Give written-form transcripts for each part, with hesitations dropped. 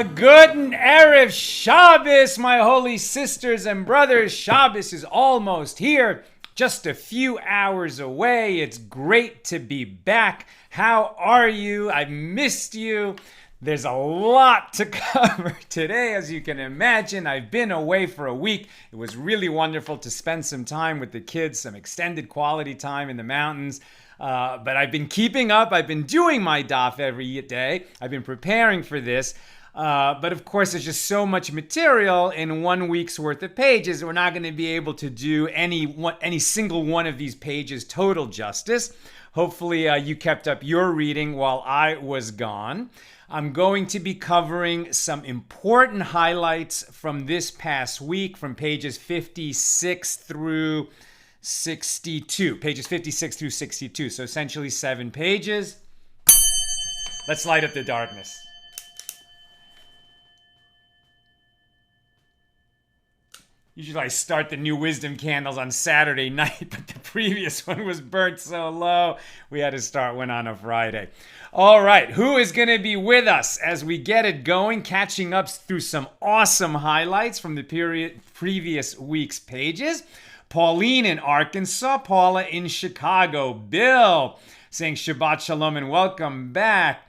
Guten Erev Shabbos, my holy sisters and brothers. Shabbos is almost here, just a few hours away. It's great to be back. How are you? I missed you. There's a lot to cover today, as you can imagine. I've been away for a week. It was really wonderful to spend some time with the kids, some extended quality time in the mountains. But I've been keeping up. I've been doing my daf every day. I've been preparing for this. But of course, there's just so much material in 1 week's worth of pages. We're not going to be able to do any single one of these pages total justice. Hopefully, you kept up your reading while I was gone. I'm going to be covering some important highlights from this past week, from pages 56 through 62. Pages 56 through 62. So essentially 7 pages. Let's light up the darkness. Usually I start the new wisdom candles on Saturday night, but the previous one was burnt so low, we had to start one on a Friday. All right, who is going to be with us as we get it going, catching up through some awesome highlights from the previous week's pages? Pauline in Arkansas, Paula in Chicago, Bill saying Shabbat Shalom and welcome back.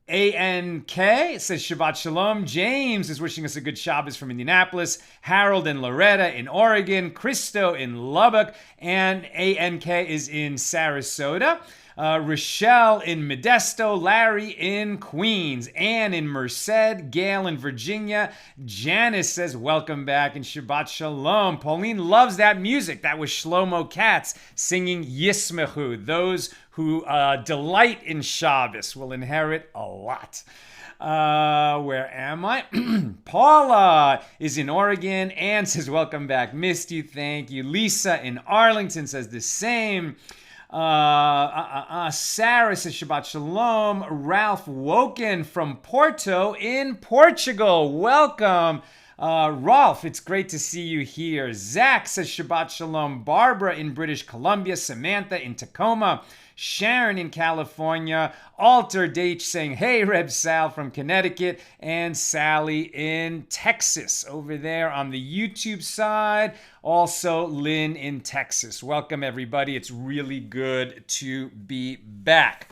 ANK says Shabbat Shalom. James is wishing us a good Shabbos from Indianapolis. Harold and Loretta in Oregon. Christo in Lubbock. And ANK is in Sarasota. Rochelle in Modesto. Larry in Queens. Ann in Merced. Gail in Virginia. Janice says welcome back and Shabbat Shalom. Pauline loves that music. That was Shlomo Katz singing Yismechu. Those who delight in Shabbos will inherit a lot. Where am I? Paula is in Oregon. Ann says, welcome back. Missed you. Thank you. Lisa in Arlington says the same. Sarah says Shabbat Shalom. Ralph Woken from Porto in Portugal. Welcome. Rolf, it's great to see you here. Zach says Shabbat Shalom. Barbara in British Columbia. Samantha in Tacoma. Sharon in California. Alter Date saying, hey, Reb Sal from Connecticut. And Sally in Texas over there on the YouTube side. Also, Lynn in Texas. Welcome, everybody. It's really good to be back.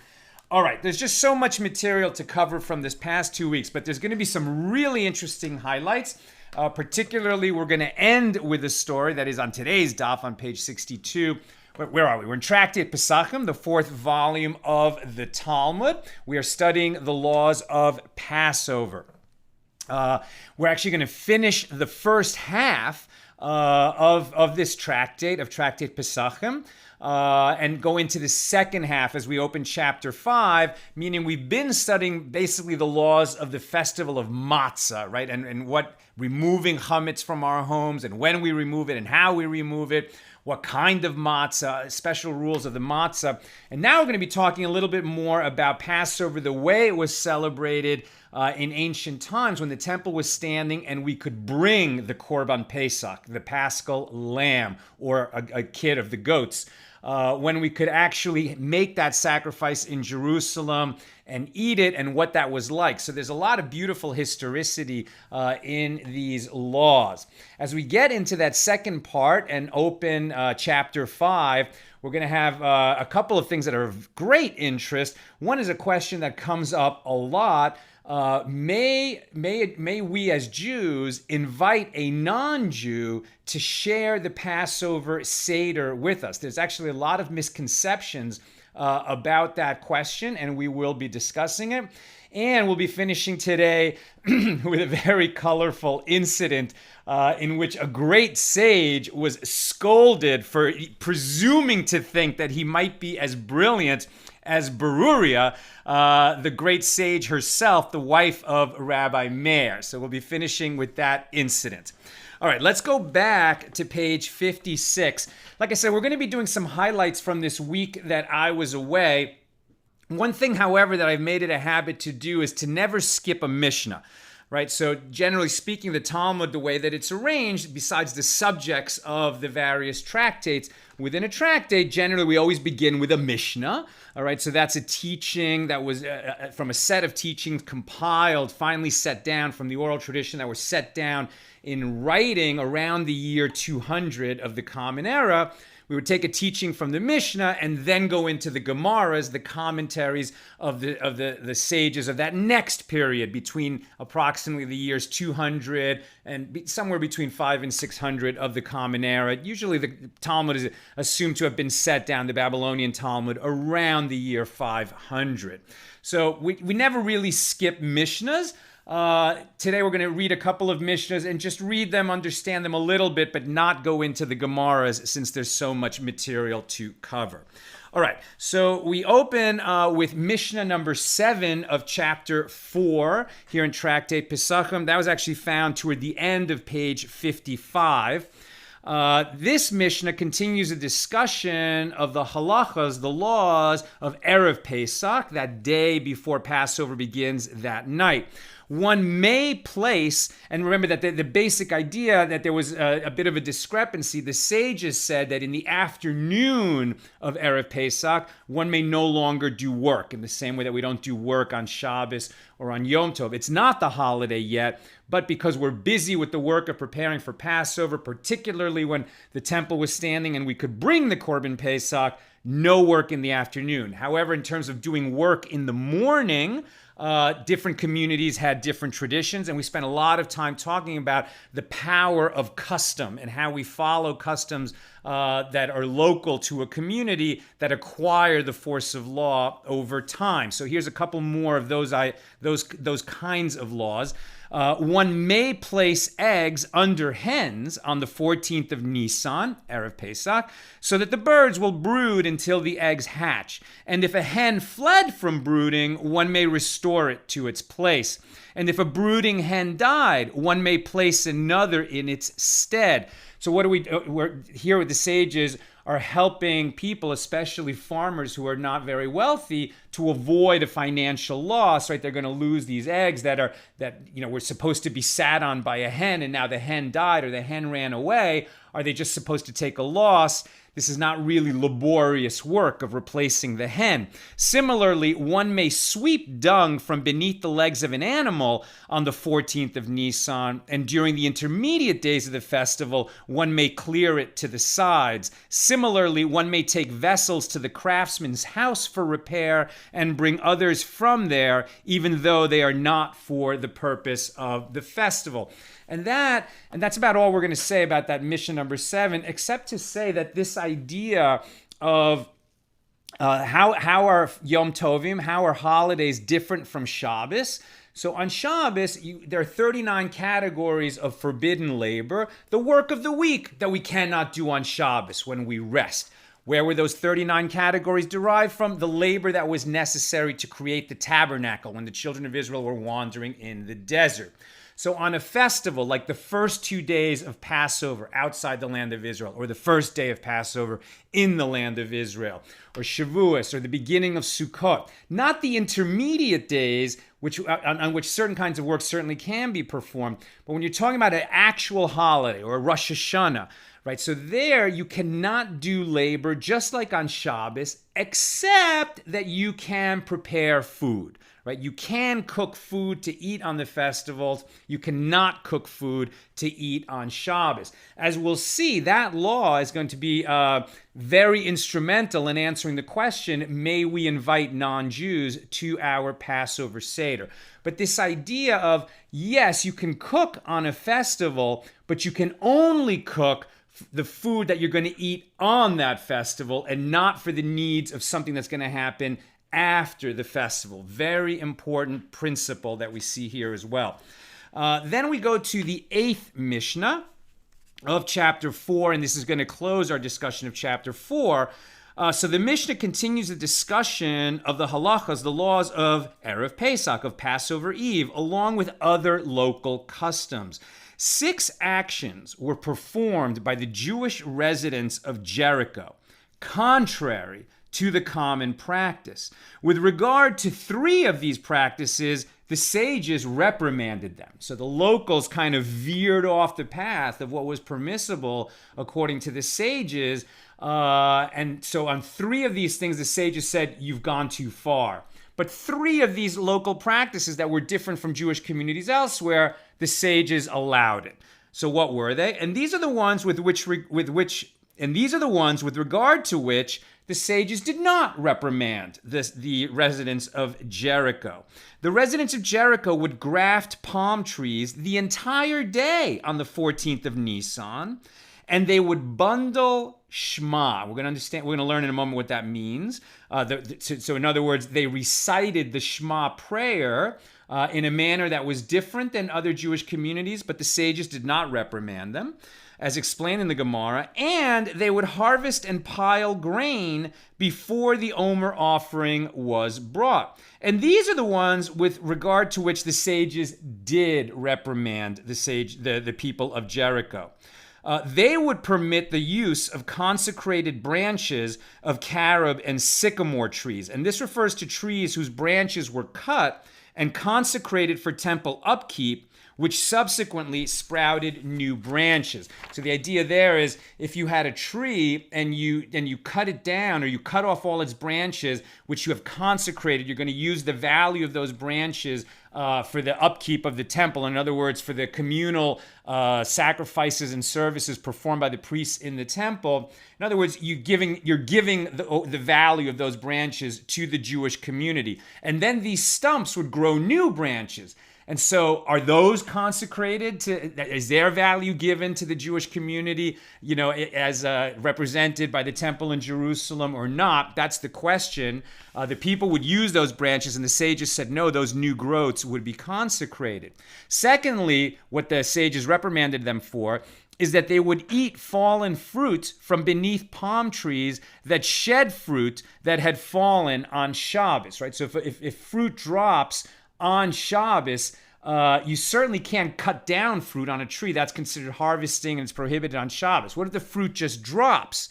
All right, there's just so much material to cover from this past 2 weeks, but there's going to be some really interesting highlights. Particularly, we're going to end with a story that is on today's daf on page 62. Where are we? We're in Tractate Pesachim, the 4th volume of the Talmud. We are studying the laws of Passover. We're actually going to finish the first half of this tractate, of Tractate Pesachim, and go into the second half as we open chapter 5, meaning we've been studying basically the laws of the festival of matzah, right? And what removing chametz from our homes and when we remove it and how we remove it, what kind of matzah, special rules of the matzah. And now we're going to be talking a little bit more about Passover, the way it was celebrated in ancient times when the temple was standing and we could bring the Korban Pesach, the Paschal lamb, or a kid of the goats, when we could actually make that sacrifice in Jerusalem and eat it, and what that was like. So there's a lot of beautiful historicity in these laws. As we get into that second part and open chapter 5, we're going to have a couple of things that are of great interest. One is a question that comes up a lot. May we as Jews invite a non-Jew to share the Passover seder with us? There's actually a lot of misconceptions about that question, and we will be discussing it. And we'll be finishing today with a very colorful incident in which a great sage was scolded for presuming to think that he might be as brilliant as Beruria, the great sage herself, the wife of Rabbi Meir. So we'll be finishing with that incident. All right, let's go back to page 56. Like I said, we're going to be doing some highlights from this week that I was away. One thing, however, that I've made it a habit to do is to never skip a Mishna. right? So generally speaking, the Talmud, the way that it's arranged, besides the subjects of the various tractates, within a tractate, generally we always begin with a Mishna. All right, so that's a teaching that was from a set of teachings compiled, finally set down from the oral tradition that were set down in writing around the year 200 of the Common Era. We would take a teaching from the Mishnah and then go into the Gemaras, the commentaries of the sages of that next period between approximately the years 200 and somewhere between 500 and 600 of the Common Era. Usually the Talmud is assumed to have been set down, the Babylonian Talmud, around the year 500. So we never really skip Mishnahs. Today we're going to read a couple of Mishnahs and just read them, understand them a little bit, but not go into the Gemaras since there's so much material to cover. All right, so we open with Mishnah number 7 of chapter 4 here in Tractate Pesachim. That was actually found toward the end of page 55. This Mishnah continues a discussion of the halachas, the laws of Erev Pesach, that day before Passover begins that night. One may place, and remember that the basic idea that there was a bit of a discrepancy. The sages said that in the afternoon of Erev Pesach, one may no longer do work in the same way that we don't do work on Shabbos or on Yom Tov. It's not the holiday yet, but because we're busy with the work of preparing for Passover, particularly when the temple was standing and we could bring the Korban Pesach, no work in the afternoon. However, in terms of doing work in the morning, different communities had different traditions, and we spent a lot of time talking about the power of custom and how we follow customs that are local to a community that acquire the force of law over time. So here's a couple more of those kinds of laws. One may place eggs under hens on the 14th of Nisan, Erev Pesach, so that the birds will brood until the eggs hatch. And if a hen fled from brooding, one may restore it to its place. And if a brooding hen died, one may place another in its stead. So what do we're here with the sages are helping people, especially farmers who are not very wealthy, to avoid a financial loss, right? They're going to lose these eggs that were supposed to be sat on by a hen, and now the hen died or the hen ran away. Are they just supposed to take a loss? This is not really laborious work of replacing the hen. Similarly, one may sweep dung from beneath the legs of an animal on the 14th of Nisan, and during the intermediate days of the festival, one may clear it to the sides. Similarly, one may take vessels to the craftsman's house for repair and bring others from there, even though they are not for the purpose of the festival. And that's about all we're going to say about that Mishnah number 7, except to say that this idea of how are Yom Tovim, how are holidays different from Shabbos? So on Shabbos, there are 39 categories of forbidden labor, the work of the week that we cannot do on Shabbos when we rest. Where were those 39 categories derived from? The labor that was necessary to create the tabernacle when the children of Israel were wandering in the desert. So on a festival, like the first 2 days of Passover outside the land of Israel, or the first day of Passover in the land of Israel, or Shavuos, or the beginning of Sukkot, not the intermediate days on which certain kinds of work certainly can be performed, but when you're talking about an actual holiday or a Rosh Hashanah, right? So there you cannot do labor just like on Shabbos, except that you can prepare food. Right? You can cook food to eat on the festivals. You cannot cook food to eat on Shabbos. As we'll see, that law is going to be very instrumental in answering the question, may we invite non-Jews to our Passover seder? But this idea of, yes, you can cook on a festival, but you can only cook the food that you're going to eat on that festival and not for the needs of something that's going to happen after the festival. Very important principle that we see here as well. Then we go to the 8th Mishnah of chapter 4, and this is going to close our discussion of chapter 4. So the Mishnah continues the discussion of the halachas, the laws of Erev Pesach, of Passover Eve, along with other local customs. 6 actions were performed by the Jewish residents of Jericho, contrary to the common practice. With regard to 3 of these practices, the sages reprimanded them. So the locals kind of veered off the path of what was permissible according to the sages. And so on 3 of these things, the sages said, you've gone too far. But 3 of these local practices that were different from Jewish communities elsewhere, the sages allowed it. So what were they? And these are the ones with regard to which the sages did not reprimand the residents of Jericho. The residents of Jericho would graft palm trees the entire day on the 14th of Nisan, and they would bundle Shema. We're going to learn in a moment what that means. So in other words, they recited the Shema prayer in a manner that was different than other Jewish communities, but the sages did not reprimand them, as explained in the Gemara, and they would harvest and pile grain before the Omer offering was brought. And these are the ones with regard to which the sages did reprimand the people of Jericho. They would permit the use of consecrated branches of carob and sycamore trees. And this refers to trees whose branches were cut and consecrated for temple upkeep, which subsequently sprouted new branches. So the idea there is if you had a tree and you cut it down, or you cut off all its branches, which you have consecrated, you're going to use the value of those branches for the upkeep of the temple. In other words, for the communal sacrifices and services performed by the priests in the temple. In other words, you're giving the value of those branches to the Jewish community. And then these stumps would grow new branches. And so are those consecrated is their value given to the Jewish community, as represented by the temple in Jerusalem or not? That's the question. The people would use those branches, and the sages said, no, those new growths would be consecrated. Secondly, what the sages reprimanded them for is that they would eat fallen fruit from beneath palm trees that shed fruit that had fallen on Shabbos, right? So if fruit drops on Shabbos, you certainly can't cut down fruit on a tree. That's considered harvesting, and it's prohibited on Shabbos. What if the fruit just drops?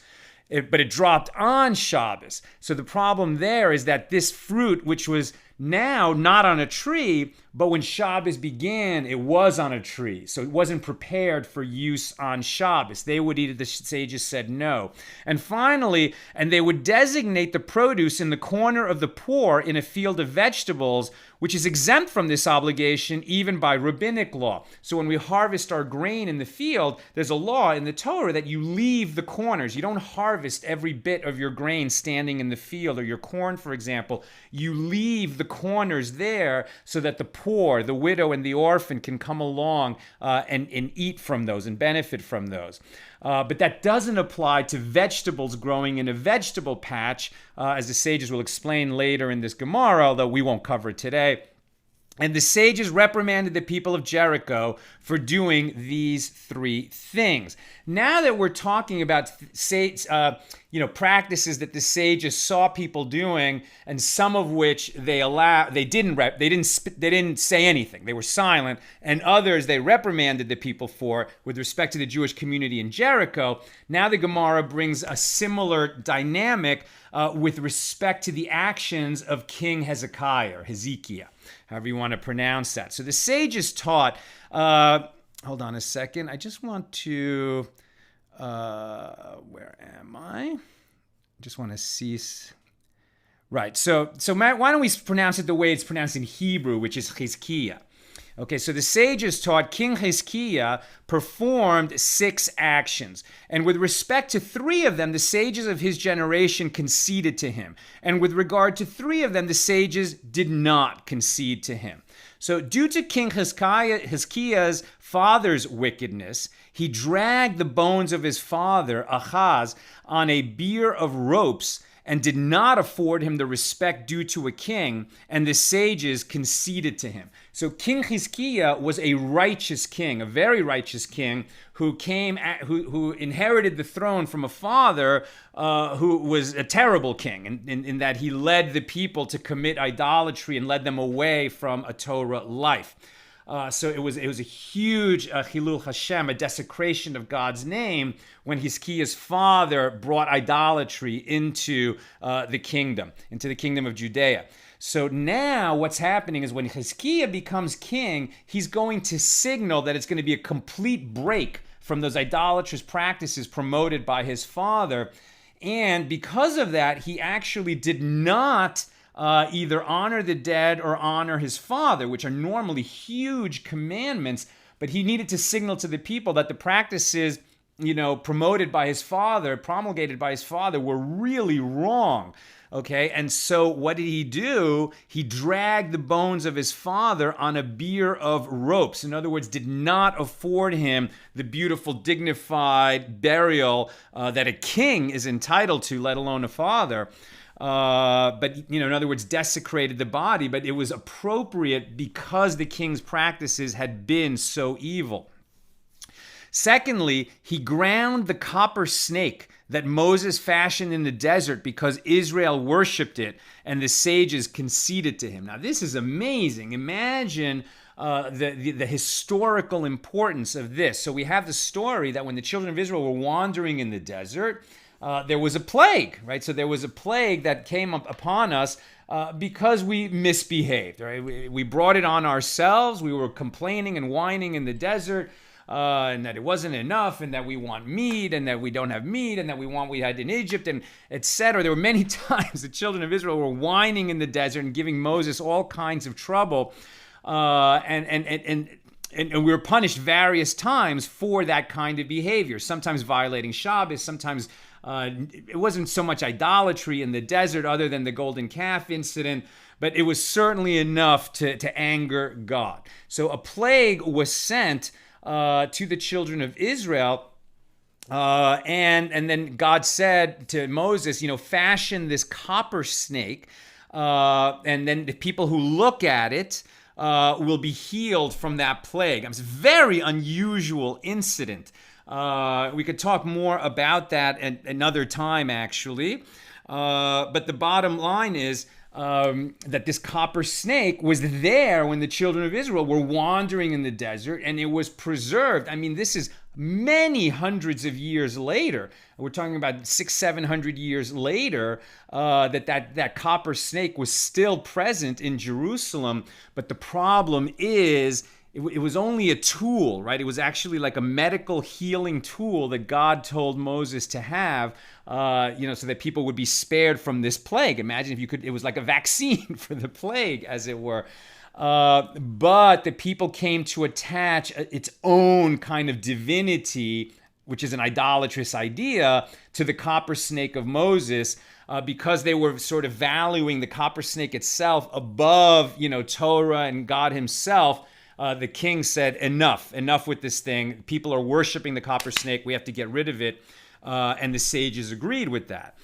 But it dropped on Shabbos. So the problem there is that this fruit, which was now not on a tree, but when Shabbos began, it was on a tree. So it wasn't prepared for use on Shabbos. They would eat it, the sages said no. And finally, and they would designate the produce in the corner of the poor in a field of vegetables, which is exempt from this obligation even by rabbinic law. So when we harvest our grain in the field, there's a law in the Torah that you leave the corners. You don't harvest every bit of your grain standing in the field, or your corn, for example. You leave the corners there so that the poor, the widow, and the orphan can come along and eat from those and benefit from those. But that doesn't apply to vegetables growing in a vegetable patch, as the sages will explain later in this Gemara, although we won't cover it today. And the sages reprimanded the people of Jericho for doing these 3 things. Now that we're talking about practices that the sages saw people doing, and some of which they didn't say anything. They were silent, and others they reprimanded the people for with respect to the Jewish community in Jericho. Now the Gemara brings a similar dynamic with respect to the actions of King Hezekiah, or Chizkiya, however you want to pronounce that. So the sages taught, hold on a second, I just want to, where am I? Just want to cease. Right, so Matt, why don't we pronounce it the way it's pronounced in Hebrew, which is Chizkiya. Okay, so the sages taught King Chizkiya performed 6 actions. And with respect to 3 of them, the sages of his generation conceded to him. And with regard to 3 of them, the sages did not concede to him. So due to King Chizkiya's father's wickedness, he dragged the bones of his father, Ahaz, on a bier of ropes and did not afford him the respect due to a king, and the sages conceded to him. So King Chizkiya was a righteous king, a very righteous king, who inherited the throne from a father who was a terrible king, in that he led the people to commit idolatry and led them away from a Torah life. So it was a huge Chilul Hashem, a desecration of God's name, when Chizkiya's father brought idolatry into the kingdom of Judea. So now what's happening is when Chizkiya becomes king, he's going to signal that it's going to be a complete break from those idolatrous practices promoted by his father. And because of that, he actually did not either honor the dead or honor his father, which are normally huge commandments. But he needed to signal to the people that the practices, promoted by his father, promulgated by his father, were really wrong. Okay, and so what did he do? He dragged the bones of his father on a bier of ropes. In other words, did not afford him the beautiful, dignified burial that a king is entitled to, let alone a father. But, in other words, desecrated the body, but it was appropriate because the king's practices had been so evil. Secondly, he ground the copper snake that Moses fashioned in the desert because Israel worshipped it and the sages conceded to him. Now, this is amazing. Imagine the historical importance of this. So we have the story that when the children of Israel were wandering in the desert, there was a plague, right? So there was a plague that came upon us because we misbehaved, right? We brought it on ourselves. We were complaining and whining in the desert. And that it wasn't enough, and that we want meat, and that we don't have meat, and that we had in Egypt, and etc. There were many times the children of Israel were whining in the desert and giving Moses all kinds of trouble, and we were punished various times for that kind of behavior. Sometimes violating Shabbos, sometimes it wasn't so much idolatry in the desert, other than the golden calf incident. But it was certainly enough to anger God. So a plague was sent to the children of Israel, and then God said to Moses, fashion this copper snake, and then the people who look at it will be healed from that plague. It's a very unusual incident. We could talk more about that at another time, actually. But the bottom line is that this copper snake was there when the children of Israel were wandering in the desert, and it was preserved. This is many hundreds of years later. We're talking about 600-700 years later, that copper snake was still present in Jerusalem. But the problem is, it was only a tool, right? It was actually like a medical healing tool that God told Moses to have, so that people would be spared from this plague. Imagine if it was like a vaccine for the plague, as it were. But the people came to attach its own kind of divinity, which is an idolatrous idea, to the copper snake of Moses, because they were sort of valuing the copper snake itself above, Torah and God himself. The king said, enough with this thing. People are worshiping the copper snake. We have to get rid of it. And the sages agreed with that,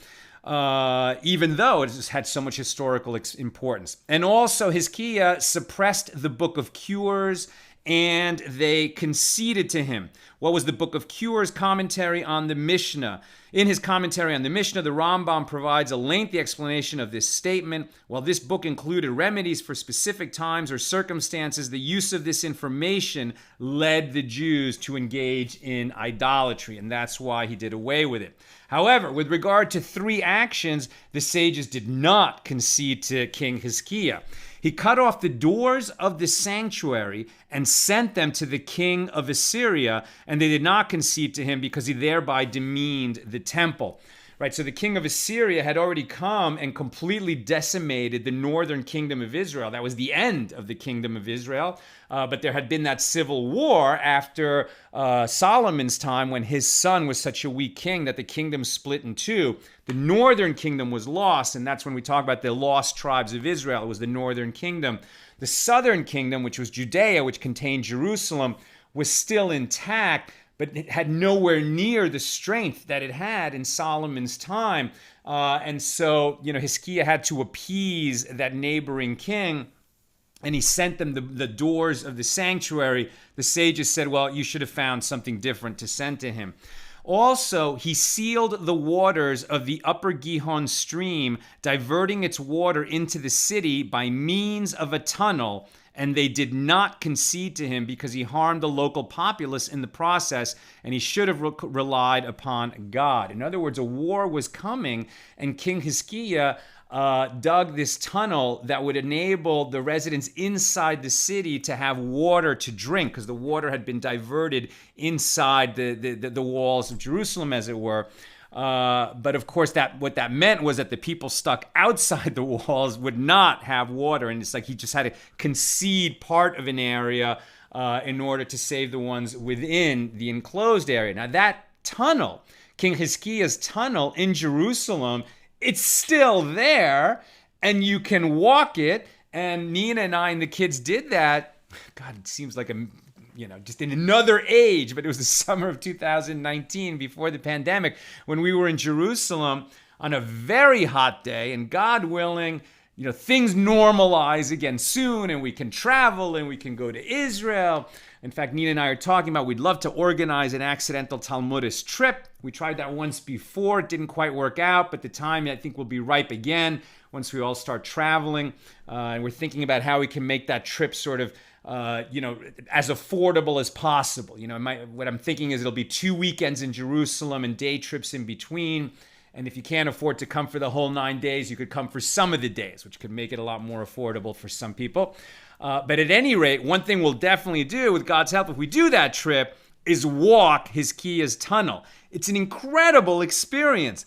even though it just had so much historical importance. And also, Chizkiya suppressed the Book of Cures, and they conceded to him. What was the Book of Cures? Commentary on the Mishna. In his commentary on the Mishna, the Rambam provides a lengthy explanation of this statement. While this book included remedies for specific times or circumstances, the use of this information led the Jews to engage in idolatry, and that's why he did away with it. However, with regard to three actions, the sages did not concede to King Chizkiya. He cut off the doors of the sanctuary and sent them to the king of Assyria, and they did not concede to him because he thereby demeaned the temple. Right, so the king of Assyria had already come and completely decimated the northern kingdom of Israel. That was the end of the kingdom of Israel. But there had been that civil war after Solomon's time, when his son was such a weak king that the kingdom split in two. The northern kingdom was lost, and that's when we talk about the lost tribes of Israel. It was the northern kingdom. The southern kingdom, which was Judea, which contained Jerusalem, was still intact, but it had nowhere near the strength that it had in Solomon's time. And so, Chizkiya had to appease that neighboring king, and he sent them the doors of the sanctuary. The sages said, well, you should have found something different to send to him. Also, he sealed the waters of the upper Gihon stream, diverting its water into the city by means of a tunnel, and they did not concede to him because he harmed the local populace in the process, and he should have relied upon God. In other words, a war was coming, and King Chizkiya dug this tunnel that would enable the residents inside the city to have water to drink, because the water had been diverted inside the walls of Jerusalem, as it were. But of course, what that meant was that the people stuck outside the walls would not have water, and it's like he just had to concede part of an area in order to save the ones within the enclosed area. Now that tunnel, King Chizkiya's tunnel in Jerusalem, it's still there, and you can walk it. And Nina and I and the kids did that. God, it seems like just in another age, but it was the summer of 2019 before the pandemic when we were in Jerusalem on a very hot day, and God willing, things normalize again soon, and we can travel and we can go to Israel. In fact, Nina and I are talking about we'd love to organize an Accidental Talmudist trip. We tried that once before. It didn't quite work out, but the time I think will be ripe again once we all start traveling. And we're thinking about how we can make that trip sort of as affordable as possible. What I'm thinking is it'll be 2 weekends in Jerusalem and day trips in between. And if you can't afford to come for the whole 9 days, you could come for some of the days, which could make it a lot more affordable for some people. But at any rate, one thing we'll definitely do with God's help if we do that trip is walk Chizkiya's tunnel. It's an incredible experience.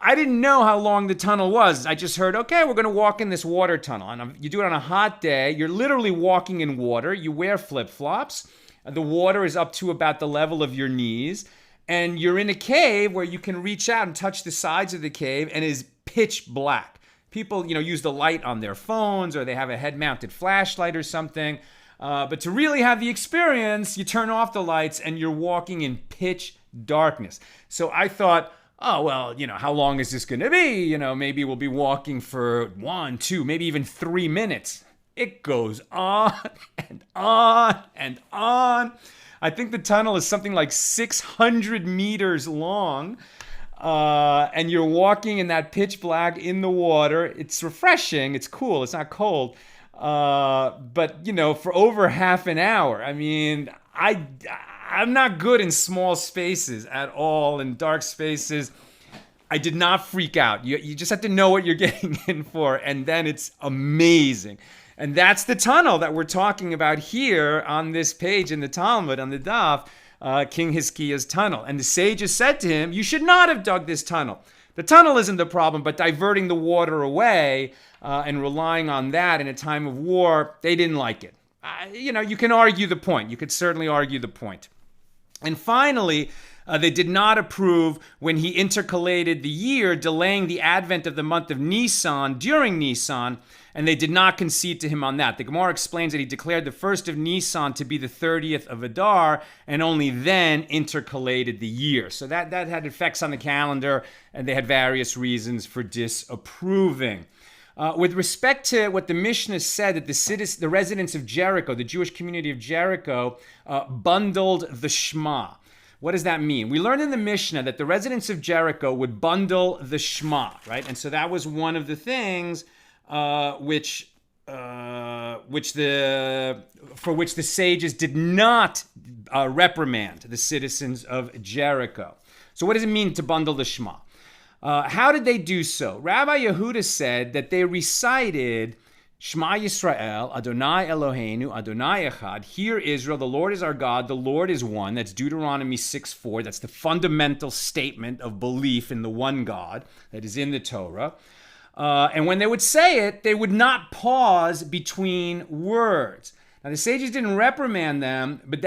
I didn't know how long the tunnel was. I just heard, okay, we're going to walk in this water tunnel. And you do it on a hot day. You're literally walking in water. You wear flip-flops. The water is up to about the level of your knees. And you're in a cave where you can reach out and touch the sides of the cave, and it is pitch black. People, use the light on their phones, or they have a head-mounted flashlight or something. But to really have the experience, you turn off the lights and you're walking in pitch darkness. So I thought, oh, well, how long is this going to be? Maybe we'll be walking for 1, 2, maybe even 3 minutes. It goes on and on and on. I think the tunnel is something like 600 meters long. And you're walking in that pitch black in the water. It's refreshing. It's cool. It's not cold. But, for over half an hour, I'm not good in small spaces at all, in dark spaces. I did not freak out. You just have to know what you're getting in for, and then it's amazing. And that's the tunnel that we're talking about here on this page in the Talmud, on the Daf, King Chizkiya's tunnel. And the sages said to him, you should not have dug this tunnel. The tunnel isn't the problem, but diverting the water away and relying on that in a time of war, they didn't like it. You can argue the point. You could certainly argue the point. And finally, they did not approve when he intercalated the year, delaying the advent of the month of Nisan during Nisan, and they did not concede to him on that. The Gemara explains that he declared the first of Nisan to be the 30th of Adar, and only then intercalated the year. So that had effects on the calendar, and they had various reasons for disapproving. With respect to what the Mishna said, that the residents of Jericho, the Jewish community of Jericho, bundled the Shema. What does that mean? We learned in the Mishnah that the residents of Jericho would bundle the Shema, right? And so that was one of the things for which the sages did not reprimand the citizens of Jericho. So what does it mean to bundle the Shema? How did they do so? Rabbi Yehuda said that they recited Shema Yisrael, Adonai Eloheinu, Adonai Echad. Hear Israel, the Lord is our God, the Lord is one. That's Deuteronomy 6:4. That's the fundamental statement of belief in the one God that is in the Torah. And when they would say it, they would not pause between words. Now, the sages didn't reprimand them, but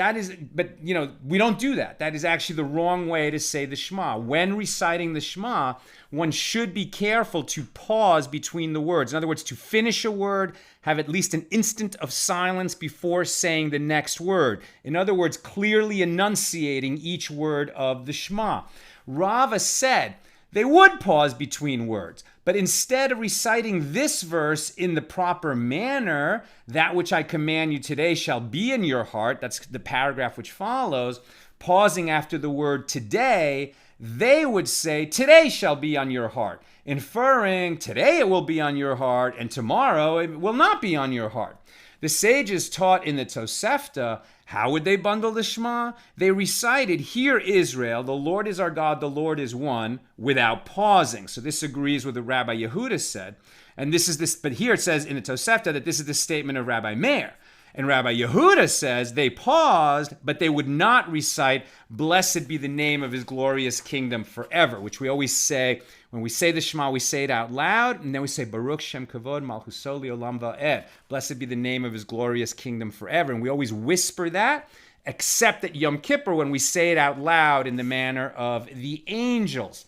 we don't do that. That is actually the wrong way to say the Shema. When reciting the Shema, one should be careful to pause between the words. In other words, to finish a word, have at least an instant of silence before saying the next word. In other words, clearly enunciating each word of the Shema. Rava said they would pause between words, but instead of reciting this verse in the proper manner, that which I command you today shall be in your heart, that's the paragraph which follows, pausing after the word today, they would say, today shall be on your heart, inferring today it will be on your heart and tomorrow it will not be on your heart. The sages taught in the Tosefta. How would they bundle the Shema? They recited, "Hear Israel, the Lord is our God, the Lord is one," without pausing. So this agrees with what Rabbi Yehuda said. And this is this, but here it says in the Tosefta that this is the statement of Rabbi Meir. And Rabbi Yehuda says they paused, but they would not recite, "Blessed be the name of his glorious kingdom forever," which we always say. When we say the Shema, we say it out loud, and then we say, "Baruch Shem Kavod Malchuso Leolam Va'ed." Blessed be the name of his glorious kingdom forever. And we always whisper that, except at Yom Kippur when we say it out loud in the manner of the angels.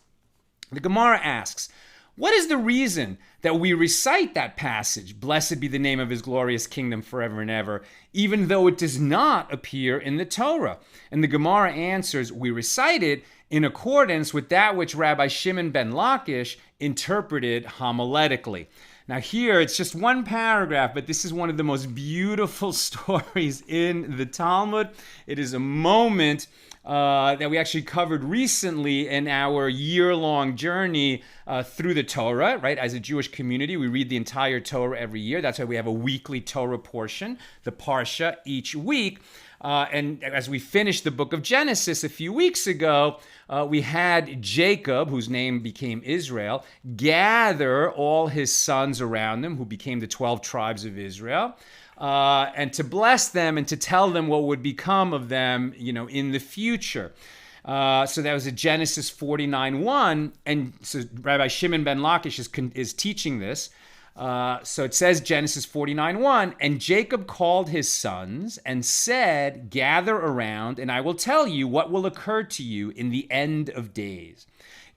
The Gemara asks, what is the reason that we recite that passage, "Blessed be the name of his glorious kingdom forever and ever," even though it does not appear in the Torah? And the Gemara answers, we recite it in accordance with that which Rabbi Shimon ben Lakish interpreted homiletically. Now here, it's just one paragraph, but this is one of the most beautiful stories in the Talmud. It is a moment that we actually covered recently in our year-long journey through the Torah, right? As a Jewish community, we read the entire Torah every year. That's why we have a weekly Torah portion, the Parsha, each week. And as we finished the Book of Genesis a few weeks ago, we had Jacob, whose name became Israel, gather all his sons around him, who became the 12 tribes of Israel, and to bless them and to tell them what would become of them, in the future. So that was a Genesis 49:1, and so Rabbi Shimon ben Lakish is teaching this. So it says Genesis 49:1, "And Jacob called his sons and said, 'Gather around, and I will tell you what will occur to you in the end of days.'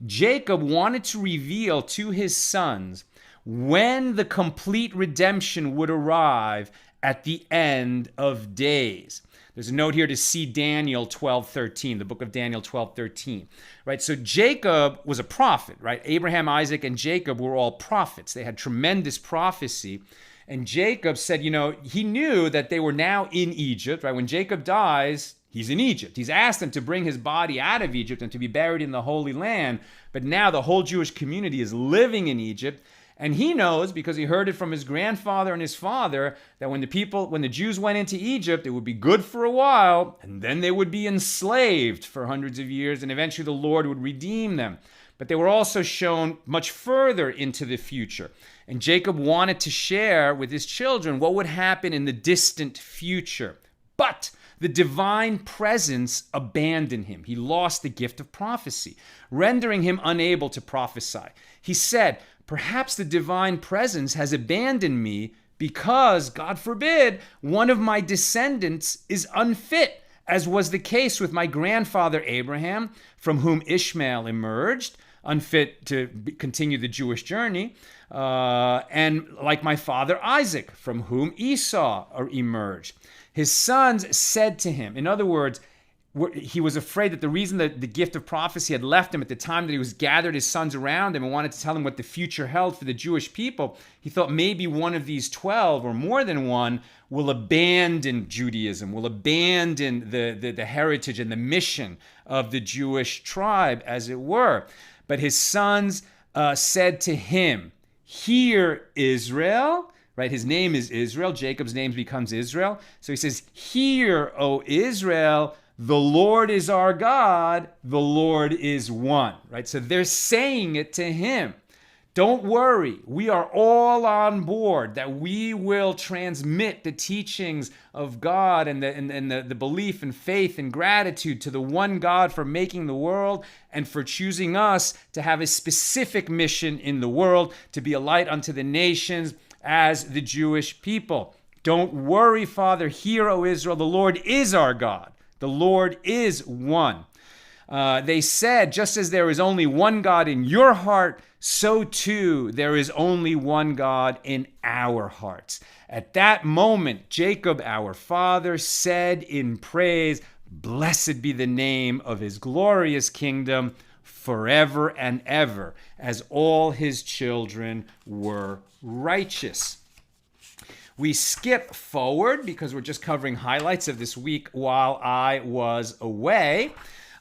Jacob wanted to reveal to his sons when the complete redemption would arrive at the end of days." There's a note here to see Daniel 12:13, the book of Daniel 12:13, right? So Jacob was a prophet, right? Abraham, Isaac, and Jacob were all prophets. They had tremendous prophecy. And Jacob said, he knew that they were now in Egypt, right? When Jacob dies, he's in Egypt. He's asked them to bring his body out of Egypt and to be buried in the Holy Land. But now the whole Jewish community is living in Egypt. And he knows, because he heard it from his grandfather and his father, that when the Jews went into Egypt, it would be good for a while, and then they would be enslaved for hundreds of years, and eventually the Lord would redeem them. But they were also shown much further into the future. And Jacob wanted to share with his children what would happen in the distant future. But the divine presence abandoned him. He lost the gift of prophecy, rendering him unable to prophesy. He said, "Perhaps the divine presence has abandoned me because, God forbid, one of my descendants is unfit, as was the case with my grandfather Abraham, from whom Ishmael emerged, unfit to continue the Jewish journey, and like my father Isaac, from whom Esau emerged." His sons said to him, in other words, he was afraid that the reason that the gift of prophecy had left him at the time that he was gathered his sons around him and wanted to tell them what the future held for the Jewish people, he thought maybe one of these 12 or more than one will abandon Judaism, will abandon the heritage and the mission of the Jewish tribe, as it were. But his sons said to him, "Hear, Israel." Right? His name is Israel. Jacob's name becomes Israel. So he says, "Hear, O Israel, the Lord is our God, the Lord is one." Right? So they're saying it to him. Don't worry, we are all on board that we will transmit the teachings of God and the belief and faith and gratitude to the one God for making the world and for choosing us to have a specific mission in the world, to be a light unto the nations as the Jewish people. Don't worry, Father. Hear, O Israel, the Lord is our God. The Lord is one. They said, just as there is only one God in your heart, so too there is only one God in our hearts. At that moment, Jacob, our father, said in praise, "Blessed be the name of his glorious kingdom forever and ever, as all his children were righteous." We skip forward because we're just covering highlights of this week while I was away.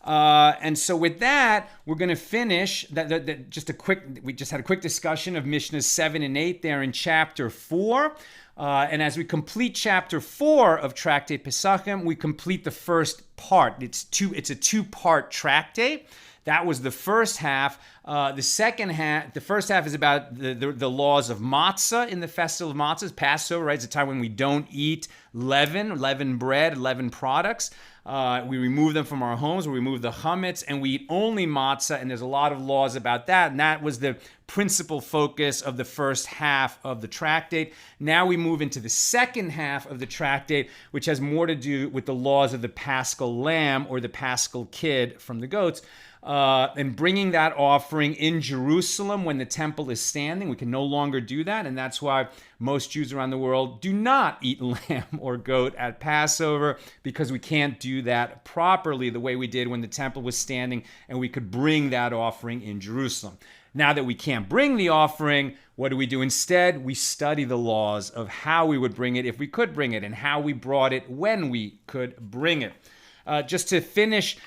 And so with that, we're going to finish we just had a quick discussion of Mishnahs 7 and 8 there in chapter 4. And as we complete chapter 4 of tractate Pesachim, we complete the first part. It's a two-part tractate. That was the first half. The first half is about the laws of matzah in the festival of matzahs, Passover, right? It's a time when we don't eat leavened bread, leavened products. We remove them from our homes, we remove the chametz, and we eat only matzah, and there's a lot of laws about that, and that was the principal focus of the first half of the tractate. Now we move into the second half of the tractate, which has more to do with the laws of the Paschal lamb or the Paschal kid from the goats, and bringing that offering in Jerusalem when the temple is standing. We can no longer do that, and that's why most Jews around the world do not eat lamb or goat at Passover, because we can't do that properly the way we did when the temple was standing and we could bring that offering in Jerusalem. Now that we can't bring the offering, what do we do instead? We study the laws of how we would bring it if we could bring it, and how we brought it when we could bring it. Just to finish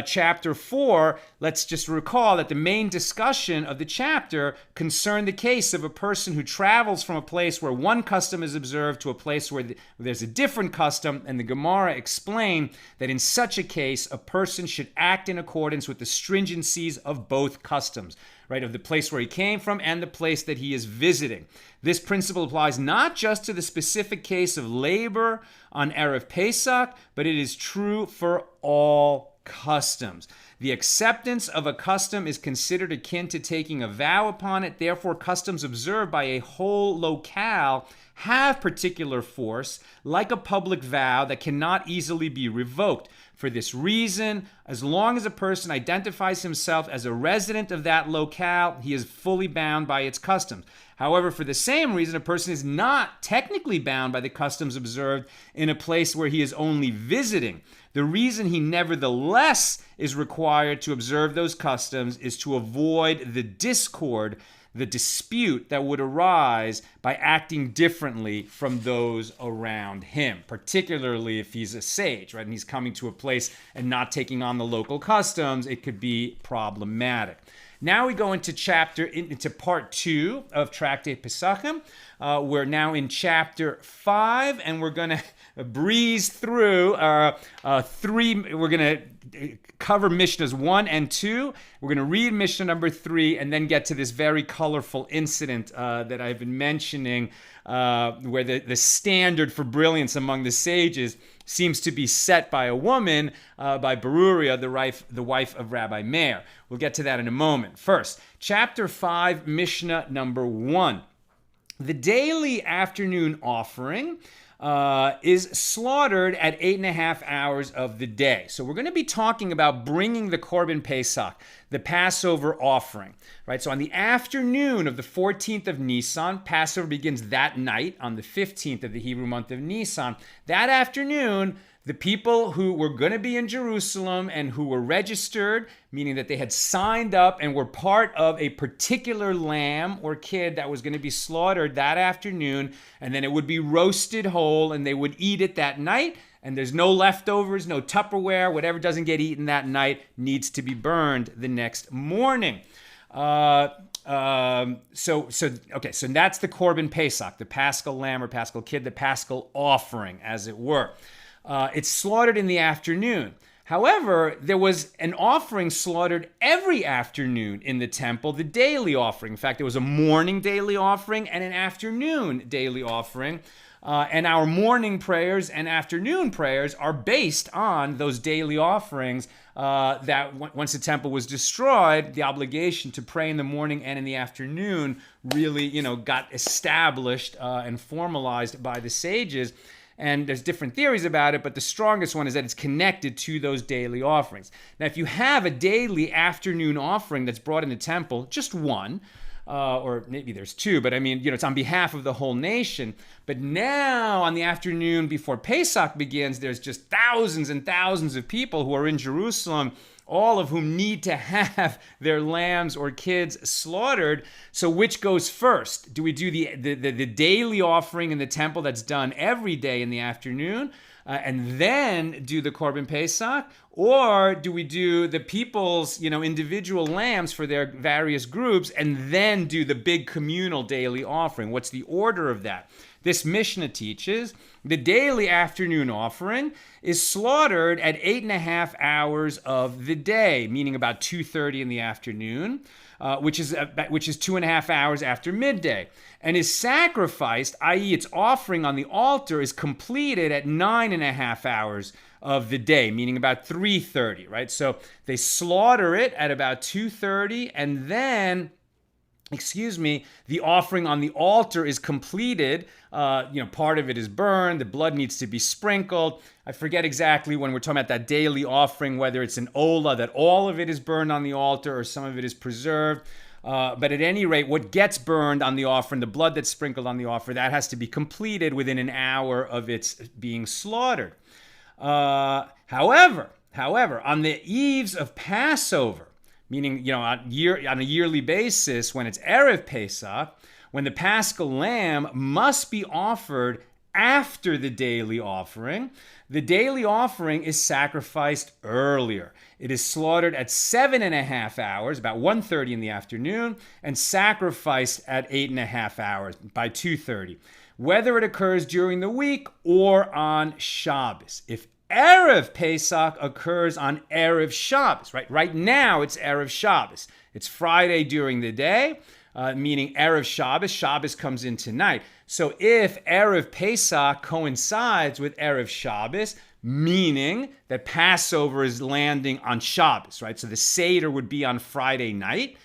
chapter 4, let's just recall that the main discussion of the chapter concerned the case of a person who travels from a place where one custom is observed to a place where there's a different custom, and the Gemara explained that in such a case, a person should act in accordance with the stringencies of both customs, right, of the place where he came from and the place that he is visiting. This principle applies not just to the specific case of labor on Erev Pesach, but it is true for all customs. The acceptance of a custom is considered akin to taking a vow upon it. Therefore, customs observed by a whole locale have particular force, like a public vow that cannot easily be revoked. For this reason, as long as a person identifies himself as a resident of that locale, he is fully bound by its customs. However, for the same reason, a person is not technically bound by the customs observed in a place where he is only visiting. The reason he nevertheless is required to observe those customs is to avoid the discord, the dispute that would arise by acting differently from those around him, particularly if he's a sage, right? And he's coming to a place and not taking on the local customs, it could be problematic. Now we go into part 2 of Tractate Pesachim. We're now in chapter 5, and we're going to breeze through we're going to cover Mishnahs 1 and 2. We're going to read Mishnah number 3 and then get to this very colorful incident that I've been mentioning, where the standard for brilliance among the sages seems to be set by a woman, by Beruria, the wife of Rabbi Meir. We'll get to that in a moment. First, chapter 5, Mishnah number 1. The daily afternoon offering is slaughtered at 8.5 hours of the day. So we're going to be talking about bringing the Korban Pesach, the Passover offering, right? So on the afternoon of the 14th of Nisan, Passover begins that night on the 15th of the Hebrew month of Nisan. That afternoon, the people who were going to be in Jerusalem and who were registered, meaning that they had signed up and were part of a particular lamb or kid that was going to be slaughtered that afternoon, and then it would be roasted whole and they would eat it that night, and there's no leftovers, no Tupperware, whatever doesn't get eaten that night needs to be burned the next morning. So that's the Korban Pesach, the Paschal lamb or Paschal kid, the Paschal offering, as it were. It's slaughtered in the afternoon. However, there was an offering slaughtered every afternoon in the temple, the daily offering. In fact, there was a morning daily offering and an afternoon daily offering. And our morning prayers and afternoon prayers are based on those daily offerings that once the temple was destroyed, the obligation to pray in the morning and in the afternoon really, got established and formalized by the sages. And there's different theories about it, but the strongest one is that it's connected to those daily offerings. Now, if you have a daily afternoon offering that's brought in the temple, just one, or maybe there's two, but it's on behalf of the whole nation. But now, on the afternoon before Pesach begins, there's just thousands and thousands of people who are in Jerusalem, all of whom need to have their lambs or kids slaughtered. So which goes first? Do we do the daily offering in the temple that's done every day in the afternoon? and then do the Korban Pesach? Or do we do the people's, individual lambs for their various groups and then do the big communal daily offering? What's the order of that? This Mishna teaches the daily afternoon offering is slaughtered at 8.5 hours of the day, meaning about 2:30 in the afternoon, which is 2.5 hours after midday, and is sacrificed, i.e., its offering on the altar is completed at 9.5 hours of the day, meaning about 3:30, right? So they slaughter it at about 2:30, and then the offering on the altar is completed. Part of it is burned. The blood needs to be sprinkled. I forget exactly when we're talking about that daily offering, whether it's an ola, that all of it is burned on the altar or some of it is preserved. But at any rate, what gets burned on the offering, the blood that's sprinkled on the offering, that has to be completed within an hour of its being slaughtered. However, on the eves of Passover, meaning, on a yearly basis, when it's Erev Pesach, when the Paschal lamb must be offered after the daily offering, the daily offering is sacrificed earlier. It is slaughtered at 7.5 hours, about 1:30 in the afternoon, and sacrificed at 8.5 hours, by 2:30, whether it occurs during the week or on Shabbos. If Erev Pesach occurs on Erev Shabbos, right? Right now it's Erev Shabbos. It's Friday during the day, meaning Erev Shabbos. Shabbos comes in tonight. So if Erev Pesach coincides with Erev Shabbos, meaning that Passover is landing on Shabbos, right? So the seder would be on Friday night.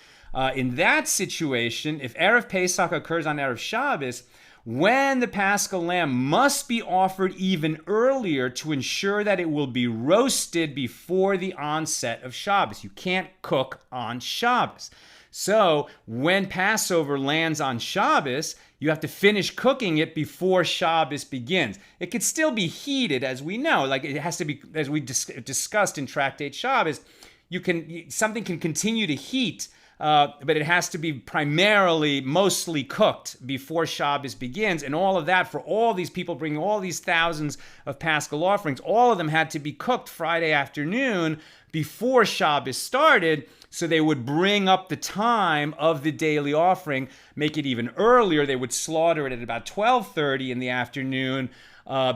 In that situation, if Erev Pesach occurs on Erev Shabbos, when the Paschal lamb must be offered even earlier to ensure that it will be roasted before the onset of Shabbos. You can't cook on Shabbos. So when Passover lands on Shabbos, you have to finish cooking it before Shabbos begins. It could still be heated, as we know. Like it has to be, as we discussed in Tractate Shabbos, something can continue to heat, but it has to be mostly cooked before Shabbos begins. And all of that, for all these people bringing all these thousands of Paschal offerings, all of them had to be cooked Friday afternoon before Shabbos started, so they would bring up the time of the daily offering, make it even earlier. They would slaughter it at about 12:30 in the afternoon,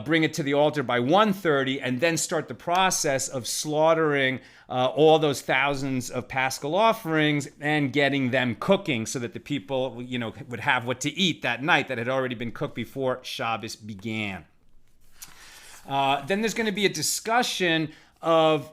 bring it to the altar by 1:30, and then start the process of slaughtering all those thousands of Paschal offerings and getting them cooking so that the people, would have what to eat that night that had already been cooked before Shabbos began. Then there's going to be a discussion of,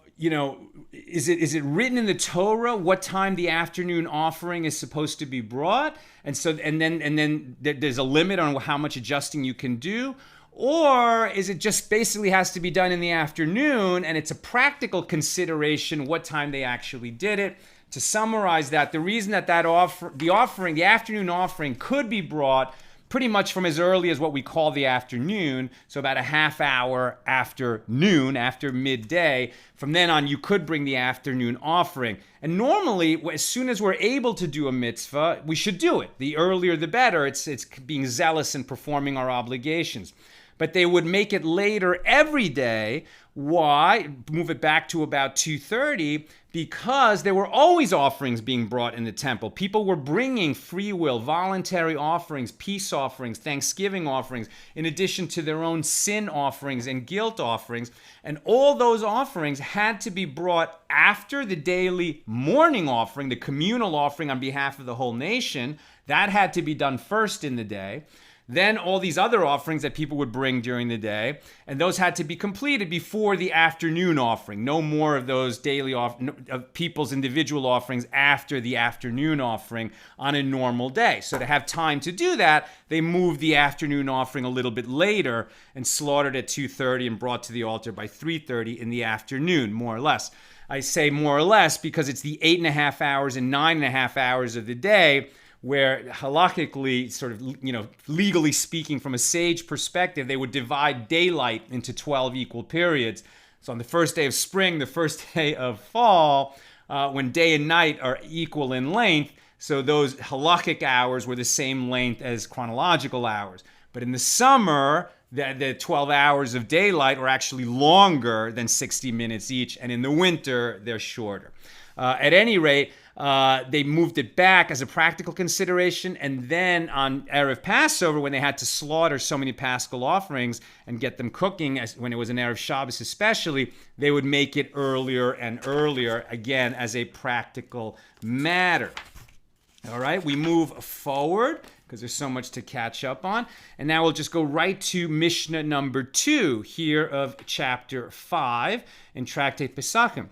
is it written in the Torah what time the afternoon offering is supposed to be brought? And then there's a limit on how much adjusting you can do. Or is it just basically has to be done in the afternoon, and it's a practical consideration what time they actually did it? To summarize that, the reason that the afternoon offering could be brought pretty much from as early as what we call the afternoon, so about a half hour after noon, after midday. From then on, you could bring the afternoon offering. And normally, as soon as we're able to do a mitzvah, we should do it. The earlier, the better. It's being zealous and performing our obligations. But they would make it later every day. Why? Move it back to about 2:30, because there were always offerings being brought in the temple. People were bringing free will, voluntary offerings, peace offerings, thanksgiving offerings, in addition to their own sin offerings and guilt offerings. And all those offerings had to be brought after the daily morning offering, the communal offering on behalf of the whole nation. That had to be done first in the day. Then all these other offerings that people would bring during the day, and those had to be completed before the afternoon offering. No more of those daily of people's individual offerings after the afternoon offering on a normal day. So to have time to do that, they moved the afternoon offering a little bit later and slaughtered at 2:30 and brought to the altar by 3:30 in the afternoon, more or less. I say more or less because it's the 8.5 hours and 9.5 hours of the day where halakhically, sort of, legally speaking, from a sage perspective, they would divide daylight into 12 equal periods. So on the first day of spring, the first day of fall, when day and night are equal in length, so those halakhic hours were the same length as chronological hours. But in the summer, the 12 hours of daylight are actually longer than 60 minutes each, and in the winter, they're shorter. At any rate, they moved it back as a practical consideration, and then on Erev Passover, when they had to slaughter so many Paschal offerings and get them cooking, when it was an Erev Shabbos especially, they would make it earlier and earlier, again, as a practical matter. All right, we move forward because there's so much to catch up on. And now we'll just go right to Mishnah number 2 here of chapter 5 in tractate Pesachim.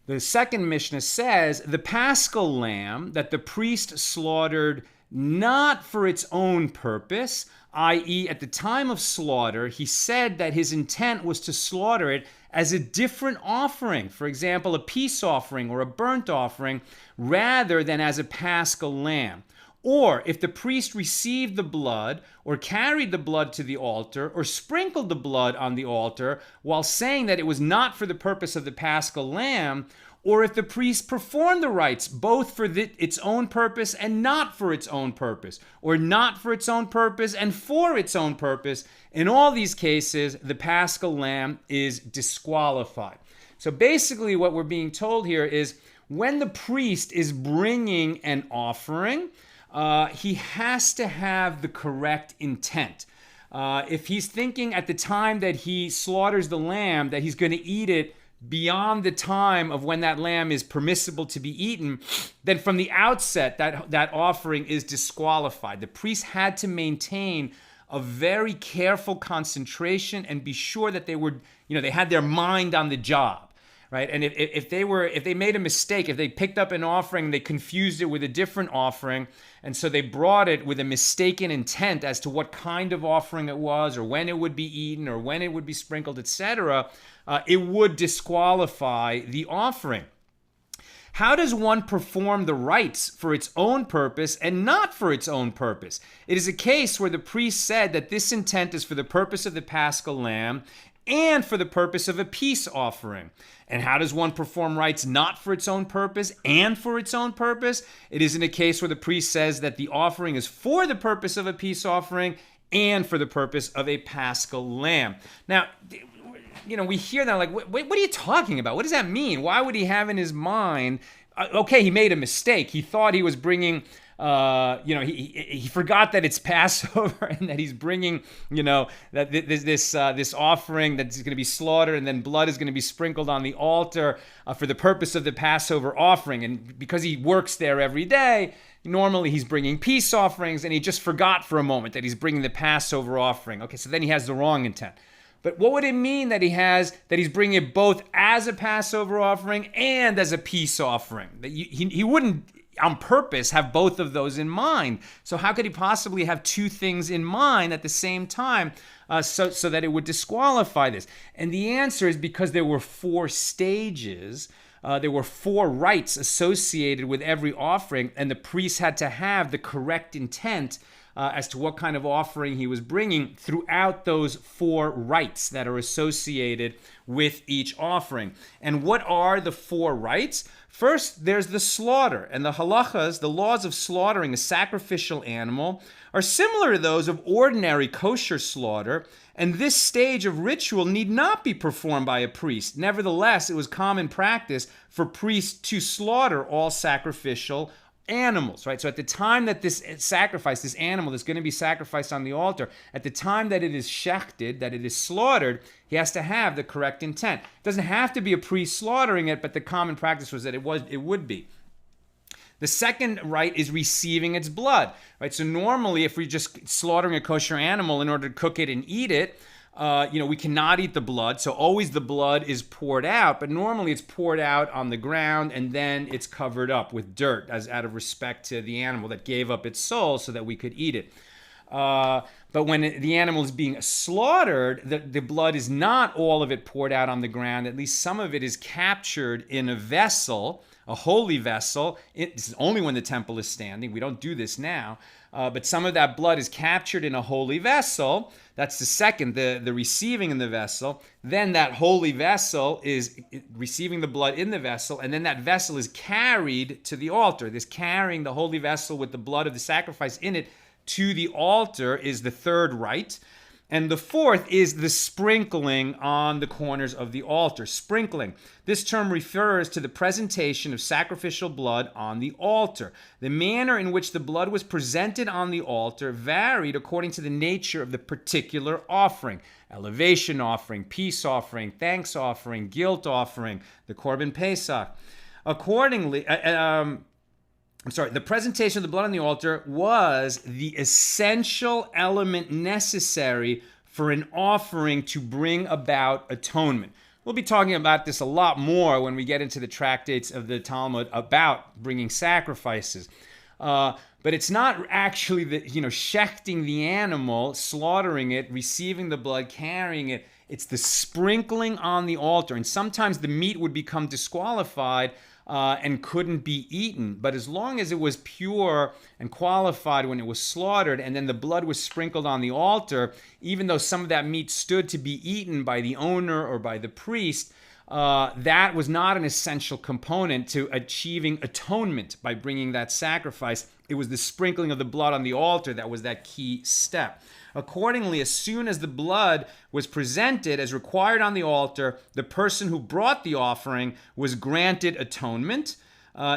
The second Mishnah says, the Paschal lamb that the priest slaughtered not for its own purpose, i.e. at the time of slaughter, he said that his intent was to slaughter it as a different offering, for example, a peace offering or a burnt offering, rather than as a Paschal lamb. Or if the priest received the blood or carried the blood to the altar or sprinkled the blood on the altar while saying that it was not for the purpose of the Paschal lamb, or if the priest performed the rites both for its own purpose and not for its own purpose, or not for its own purpose and for its own purpose, in all these cases, the Paschal lamb is disqualified. So basically what we're being told here is when the priest is bringing an offering, he has to have the correct intent. If he's thinking at the time that he slaughters the lamb that he's going to eat it beyond the time of when that lamb is permissible to be eaten, then from the outset that offering is disqualified. The priest had to maintain a very careful concentration and be sure that they had their mind on the job. Right, and if they made a mistake, if they picked up an offering, they confused it with a different offering, and so they brought it with a mistaken intent as to what kind of offering it was, or when it would be eaten, or when it would be sprinkled, etc., it would disqualify the offering. How does one perform the rites for its own purpose and not for its own purpose? It is a case where the priest said that this intent is for the purpose of the Paschal lamb and for the purpose of a peace offering. And how does one perform rites not for its own purpose and for its own purpose? It is in a case where the priest says that the offering is for the purpose of a peace offering and for the purpose of a Paschal lamb. Now, we hear that like, what are you talking about? What does that mean? Why would he have in his mind, okay, he made a mistake. He thought he was bringing, he forgot that it's Passover and that he's bringing, that this offering that's going to be slaughtered and then blood is going to be sprinkled on the altar for the purpose of the Passover offering. And because he works there every day, normally he's bringing peace offerings, and he just forgot for a moment that he's bringing the Passover offering. Okay, so then he has the wrong intent. But what would it mean that he's bringing it both as a Passover offering and as a peace offering? That he wouldn't on purpose have both of those in mind. So how could he possibly have two things in mind at the same time so that it would disqualify this? And the answer is because there were 4 stages. There were 4 rites associated with every offering, and the priest had to have the correct intent as to what kind of offering he was bringing throughout those 4 rites that are associated with each offering. And what are the 4 rites? First, there's the slaughter, and the halachas, the laws of slaughtering a sacrificial animal, are similar to those of ordinary kosher slaughter, and this stage of ritual need not be performed by a priest. Nevertheless, it was common practice for priests to slaughter all sacrificial animals, right? So at the time that this animal that's going to be sacrificed on the altar, at the time that it is shechted, that it is slaughtered, he has to have the correct intent. It doesn't have to be a priest slaughtering it, but the common practice was that it would be. The second rite is receiving its blood, right? So normally, if we're just slaughtering a kosher animal in order to cook it and eat it, we cannot eat the blood, so always the blood is poured out, but normally it's poured out on the ground and then it's covered up with dirt as out of respect to the animal that gave up its soul so that we could eat it. But when the animal is being slaughtered, the blood is not all of it poured out on the ground. At least some of it is captured in a vessel, a holy vessel. This is only when the temple is standing. We don't do this now. But some of that blood is captured in a holy vessel. That's the second, the receiving in the vessel. Then that holy vessel is receiving the blood in the vessel, and then that vessel is carried to the altar. This carrying the holy vessel with the blood of the sacrifice in it to the altar is the third rite. And the fourth is the sprinkling on the corners of the altar. Sprinkling. This term refers to the presentation of sacrificial blood on the altar. The manner in which the blood was presented on the altar varied according to the nature of the particular offering. Elevation offering, peace offering, thanks offering, guilt offering, the Korban Pesach. Accordingly, the presentation of the blood on the altar was the essential element necessary for an offering to bring about atonement. We'll be talking about this a lot more when we get into the tractates of the Talmud about bringing sacrifices. But it's not actually shechting the animal, slaughtering it, receiving the blood, carrying it. It's the sprinkling on the altar. And sometimes the meat would become disqualified and couldn't be eaten. But as long as it was pure and qualified when it was slaughtered, and then the blood was sprinkled on the altar, even though some of that meat stood to be eaten by the owner or by the priest, that was not an essential component to achieving atonement by bringing that sacrifice. It was the sprinkling of the blood on the altar that was that key step. Accordingly, as soon as the blood was presented as required on the altar, the person who brought the offering was granted atonement,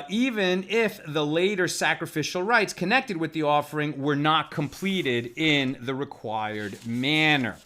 even if the later sacrificial rites connected with the offering were not completed in the required manner.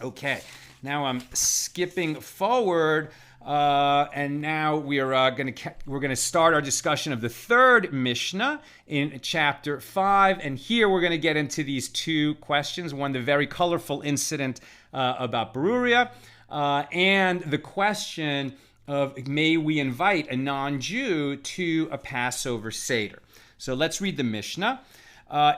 Okay, now I'm skipping forward. And now we're going to start our discussion of the third Mishnah in chapter 5. And here we're going to get into these two questions. One, the very colorful incident about Beruria, and the question of, may we invite a non-Jew to a Passover seder? So let's read the Mishnah.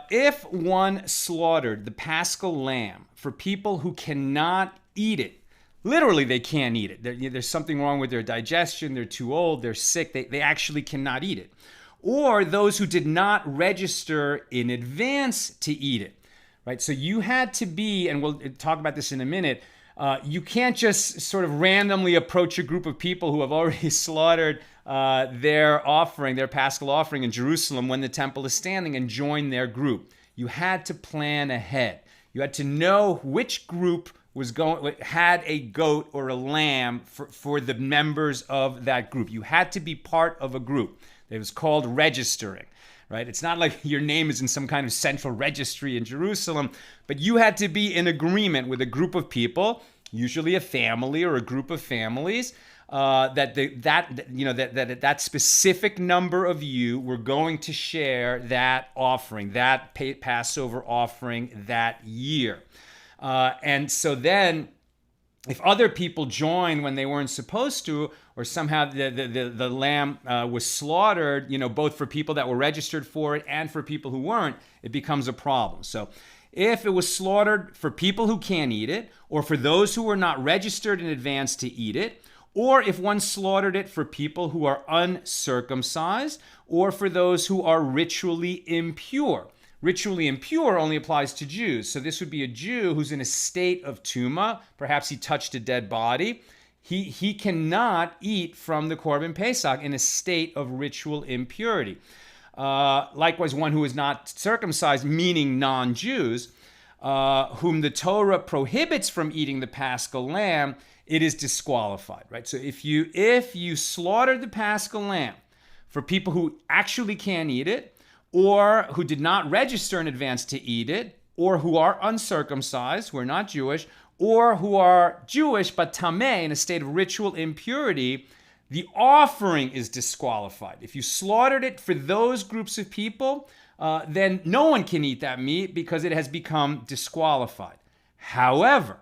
If one slaughtered the Paschal lamb for people who cannot eat it, literally, they can't eat it. There's something wrong with their digestion. They're too old. They're sick. They actually cannot eat it. Or those who did not register in advance to eat it, right? So you had to be, and we'll talk about this in a minute, you can't just sort of randomly approach a group of people who have already slaughtered their offering, their Paschal offering in Jerusalem when the temple is standing, and join their group. You had to plan ahead. You had to know which group had a goat or a lamb for the members of that group. You had to be part of a group. It was called registering, right? It's not like your name is in some kind of central registry in Jerusalem, but you had to be in agreement with a group of people, usually a family or a group of families, that specific number of you were going to share that offering, that Passover offering that year. And so then, if other people join when they weren't supposed to, or somehow the lamb was slaughtered, both for people that were registered for it and for people who weren't, it becomes a problem. So if it was slaughtered for people who can't eat it, or for those who were not registered in advance to eat it, or if one slaughtered it for people who are uncircumcised, or for those who are ritually impure. Ritually impure only applies to Jews. So this would be a Jew who's in a state of tuma. Perhaps he touched a dead body. He cannot eat from the Korban Pesach in a state of ritual impurity. Likewise, one who is not circumcised, meaning non-Jews, whom the Torah prohibits from eating the Paschal lamb, it is disqualified, right? So if you slaughtered the Paschal lamb for people who actually can't eat it, or who did not register in advance to eat it, or who are uncircumcised, who are not Jewish, or who are Jewish but tameh, in a state of ritual impurity, the offering is disqualified. If you slaughtered it for those groups of people, then no one can eat that meat because it has become disqualified. However,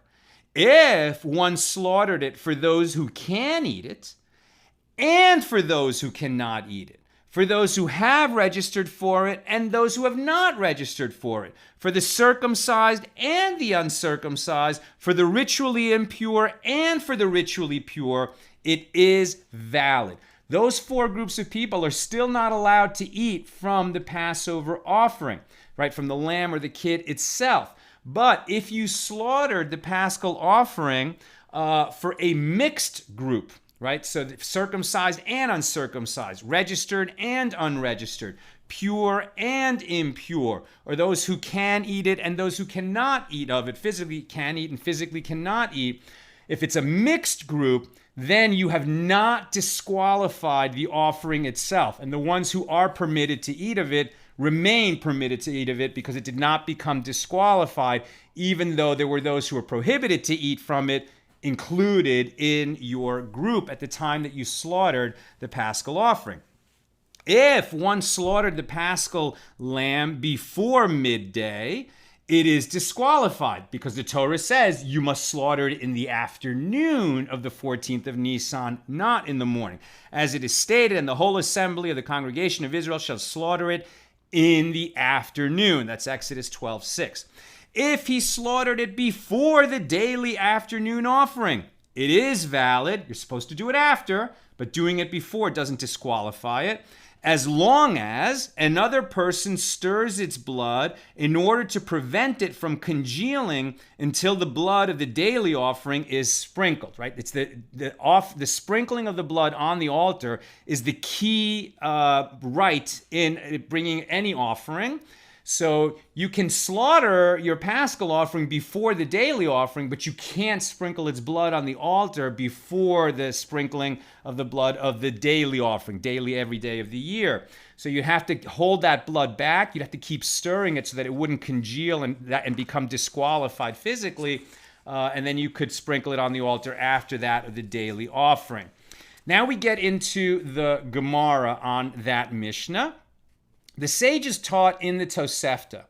if one slaughtered it for those who can eat it, and for those who cannot eat it, for those who have registered for it and those who have not registered for it, for the circumcised and the uncircumcised, for the ritually impure and for the ritually pure, it is valid. Those four groups of people are still not allowed to eat from the Passover offering, right, from the lamb or the kid itself. But if you slaughtered the Paschal offering for a mixed group, right? So circumcised and uncircumcised, registered and unregistered, pure and impure, or those who can eat it and those who cannot eat of it, physically can eat and physically cannot eat. If it's a mixed group, then you have not disqualified the offering itself. And the ones who are permitted to eat of it remain permitted to eat of it because it did not become disqualified, even though there were those who were prohibited to eat from it included in your group at the time that you slaughtered the Paschal offering. If one slaughtered the Paschal lamb before midday, it is disqualified because the Torah says you must slaughter it in the afternoon of the 14th of Nisan, not in the morning. As it is stated, and the whole assembly of the congregation of Israel shall slaughter it in the afternoon. That's Exodus 12:6. If he slaughtered it before the daily afternoon offering, it is valid. You're supposed to do it after, but doing it before doesn't disqualify it, as long as another person stirs its blood in order to prevent it from congealing until the blood of the daily offering is sprinkled, right? It's the sprinkling of the blood on the altar is the key rite in bringing any offering. So you can slaughter your Paschal offering before the daily offering, but you can't sprinkle its blood on the altar before the sprinkling of the blood of the daily offering, daily every day of the year. So you have to hold that blood back. You'd have to keep stirring it so that it wouldn't congeal and become disqualified physically. And then you could sprinkle it on the altar after that of the daily offering. Now we get into the Gemara on that Mishnah. The sages taught in the Tosefta.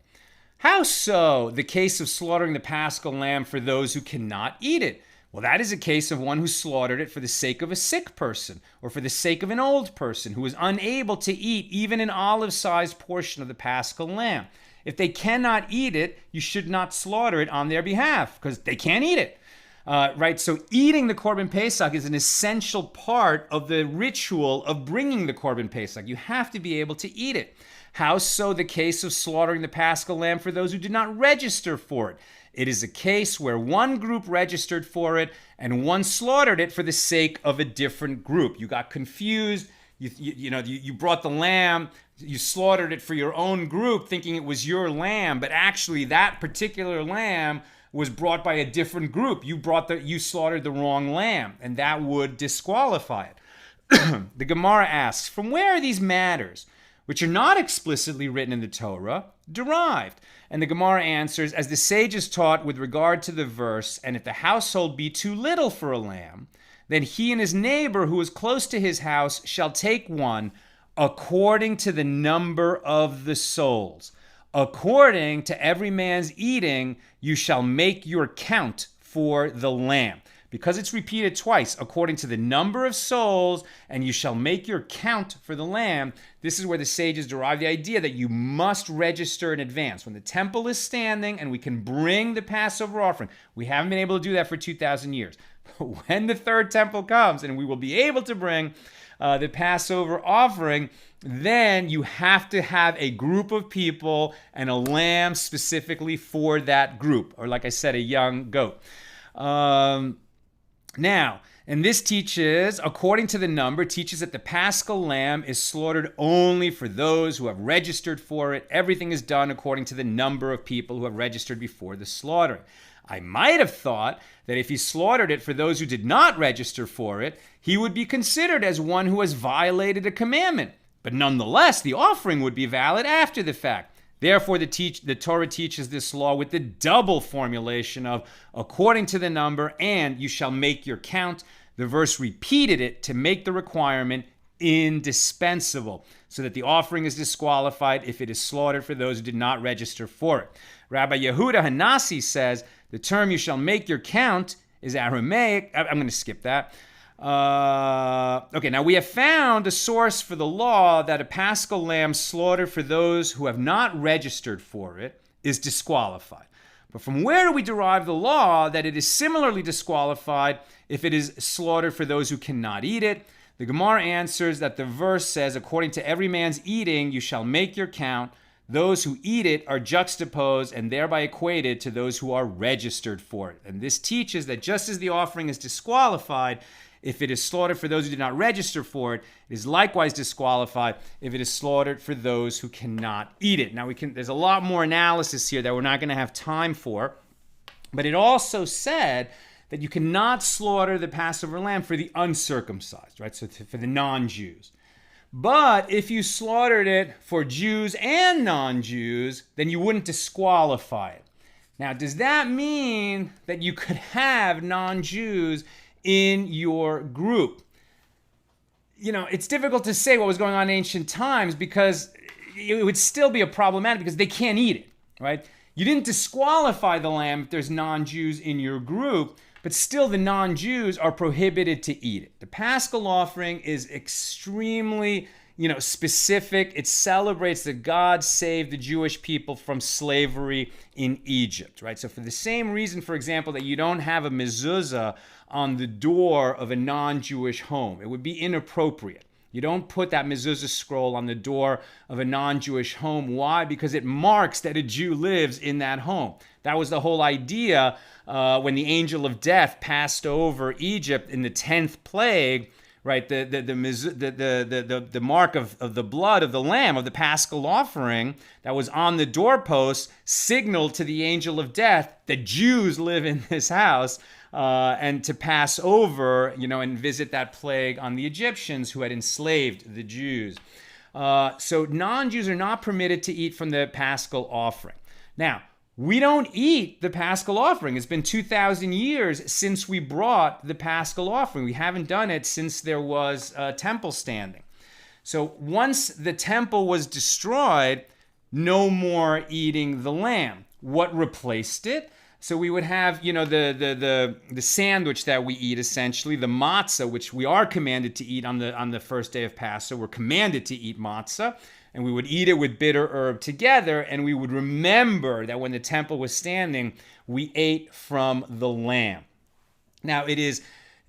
How so the case of slaughtering the Paschal lamb for those who cannot eat it? Well, that is a case of one who slaughtered it for the sake of a sick person or for the sake of an old person who is unable to eat even an olive-sized portion of the Paschal lamb. If they cannot eat it, you should not slaughter it on their behalf because they can't eat it. Right? So eating the Korban Pesach is an essential part of the ritual of bringing the Korban Pesach. You have to be able to eat it. How so the case of slaughtering the Paschal lamb for those who did not register for it? It is a case where one group registered for it and one slaughtered it for the sake of a different group. You got confused. You brought the lamb. You slaughtered it for your own group thinking it was your lamb, but actually that particular lamb was brought by a different group. You slaughtered the wrong lamb, and that would disqualify it. The Gemara asks, from where are these matters, which are not explicitly written in the Torah, derived? And the Gemara answers, as the sages taught with regard to the verse, and if the household be too little for a lamb, then he and his neighbor who is close to his house shall take one according to the number of the souls. According to every man's eating, you shall make your count for the lamb. Because it's repeated twice, according to the number of souls, and you shall make your count for the lamb. This is where the sages derive the idea that you must register in advance. When the temple is standing and we can bring the Passover offering, we haven't been able to do that for 2,000 years. But when the third temple comes and we will be able to bring the Passover offering, then you have to have a group of people and a lamb specifically for that group, or like I said, a young goat. Now, and this teaches, according to the number, teaches that the Paschal lamb is slaughtered only for those who have registered for it. Everything is done according to the number of people who have registered before the slaughtering. I might have thought that if he slaughtered it for those who did not register for it, he would be considered as one who has violated a commandment. But nonetheless, the offering would be valid after the fact. Therefore, the Torah teaches this law with the double formulation of according to the number and you shall make your count. The verse repeated it to make the requirement indispensable, so that the offering is disqualified if it is slaughtered for those who did not register for it. Rabbi Yehuda Hanasi says the term you shall make your count is Aramaic. I'm going to skip that. Okay, now we have found a source for the law that a Paschal lamb slaughtered for those who have not registered for it is disqualified. But from where do we derive the law that it is similarly disqualified if it is slaughtered for those who cannot eat it? The Gemara answers that the verse says, according to every man's eating, you shall make your count. Those who eat it are juxtaposed and thereby equated to those who are registered for it. And this teaches that just as the offering is disqualified If it is slaughtered for those who did not register for it, it is likewise disqualified if it is slaughtered for those who cannot eat it. Now, there's a lot more analysis here that we're not going to have time for, but it also said that you cannot slaughter the Passover lamb for the uncircumcised, right? So for the non-Jews. But if you slaughtered it for Jews and non-Jews, then you wouldn't disqualify it. Now, does that mean that you could have non-Jews in your group? It's difficult to say what was going on in ancient times because it would still be a problematic because they can't eat it, right? You didn't disqualify the lamb if there's non-Jews in your group, but still the non-Jews are prohibited to eat it. The Paschal offering is extremely, specific. It celebrates that God saved the Jewish people from slavery in Egypt, right? So for the same reason, for example, that you don't have a mezuzah on the door of a non-Jewish home, it would be inappropriate. You don't put that mezuzah scroll on the door of a non-Jewish home. Why? Because it marks that a Jew lives in that home. That was the whole idea when the angel of death passed over Egypt in the 10th plague, right? The mark of the blood of the lamb, of the Paschal offering that was on the doorpost signaled to the angel of death that Jews live in this house. And to pass over, and visit that plague on the Egyptians who had enslaved the Jews. So non-Jews are not permitted to eat from the Paschal offering. Now, we don't eat the Paschal offering. It's been 2,000 years since we brought the Paschal offering. We haven't done it since there was a temple standing. So once the temple was destroyed, no more eating the lamb. What replaced it? So we would have, the sandwich that we eat, essentially, the matzah, which we are commanded to eat on the first day of Passover. We're commanded to eat matzah, and we would eat it with bitter herb together, and we would remember that when the temple was standing, we ate from the lamb. Now, it is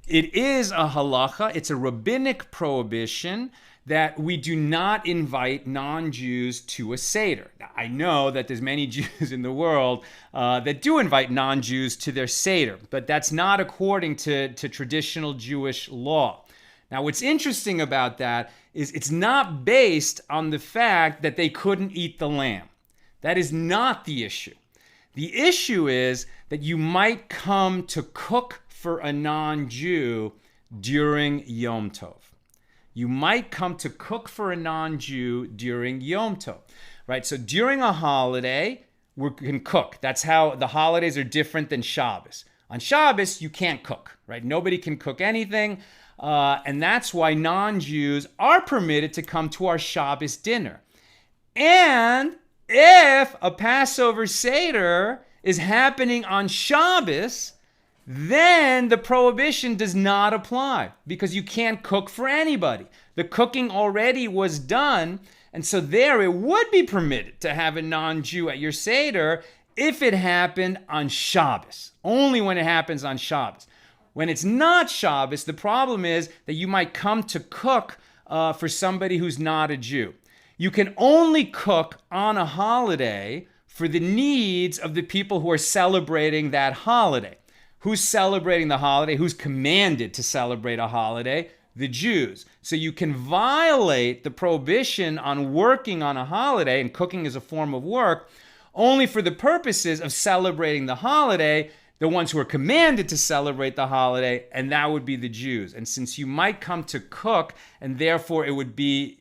a halacha, it's a rabbinic prohibition that we do not invite non-Jews to a seder. Now, I know that there's many Jews in the world that do invite non-Jews to their seder, but that's not according to traditional Jewish law. Now, what's interesting about that is it's not based on the fact that they couldn't eat the lamb. That is not the issue. The issue is that you might come to cook for a non-Jew during Yom Tov. You might come to cook for a non-Jew during Yom Tov, right? So during a holiday, we can cook. That's how the holidays are different than Shabbos. On Shabbos, you can't cook, right? Nobody can cook anything. And that's why non-Jews are permitted to come to our Shabbos dinner. And if a Passover seder is happening on Shabbos, then the prohibition does not apply because you can't cook for anybody. The cooking already was done, and so there it would be permitted to have a non-Jew at your seder if it happened on Shabbos, only when it happens on Shabbos. When it's not Shabbos, the problem is that you might come to cook for somebody who's not a Jew. You can only cook on a holiday for the needs of the people who are celebrating that holiday. Who's celebrating the holiday? Who's commanded to celebrate a holiday? The Jews. So you can violate the prohibition on working on a holiday, and cooking is a form of work, only for the purposes of celebrating the holiday, the ones who are commanded to celebrate the holiday, and that would be the Jews. And since you might come to cook, and therefore it would be,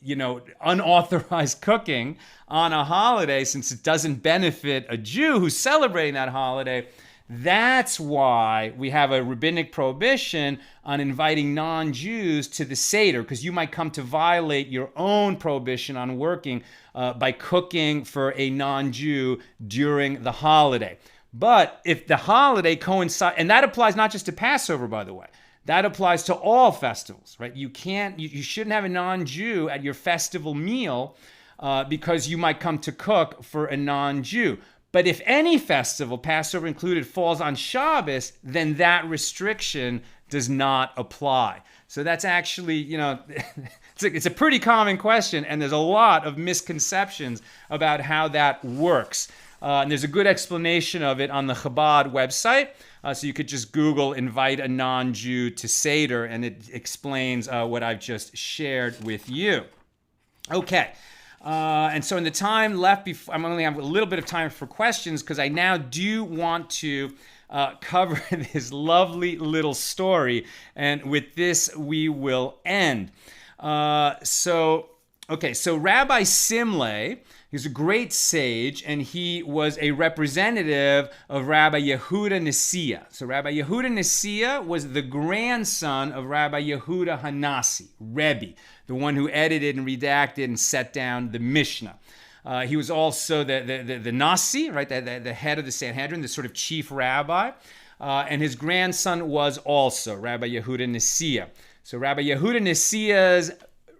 unauthorized cooking on a holiday, since it doesn't benefit a Jew who's celebrating that holiday, that's why we have a rabbinic prohibition on inviting non-Jews to the seder, because you might come to violate your own prohibition on working by cooking for a non-Jew during the holiday. But if the holiday coincides, and that applies not just to Passover, by the way, that applies to all festivals, right? You shouldn't have a non-Jew at your festival meal because you might come to cook for a non-Jew. But if any festival, Passover included, falls on Shabbos, then that restriction does not apply. So that's actually, it's a pretty common question, and there's a lot of misconceptions about how that works. And there's a good explanation of it on the Chabad website. So you could just Google invite a non-Jew to seder, and it explains what I've just shared with you. Okay. And so in the time left, I'm only have a little bit of time for questions because I now do want to cover this lovely little story. And with this, we will end. So Rabbi Simlai, he's a great sage, and he was a representative of Rabbi Yehuda Nasiya. So Rabbi Yehuda Nasiya was the grandson of Rabbi Yehuda Hanasi, Rebbe, the one who edited and redacted and set down the Mishna. He was also the Nasi, right, the head of the Sanhedrin, the sort of chief rabbi. And his grandson was also Rabbi Yehuda Nasiya. So Rabbi Yehuda Nasiya's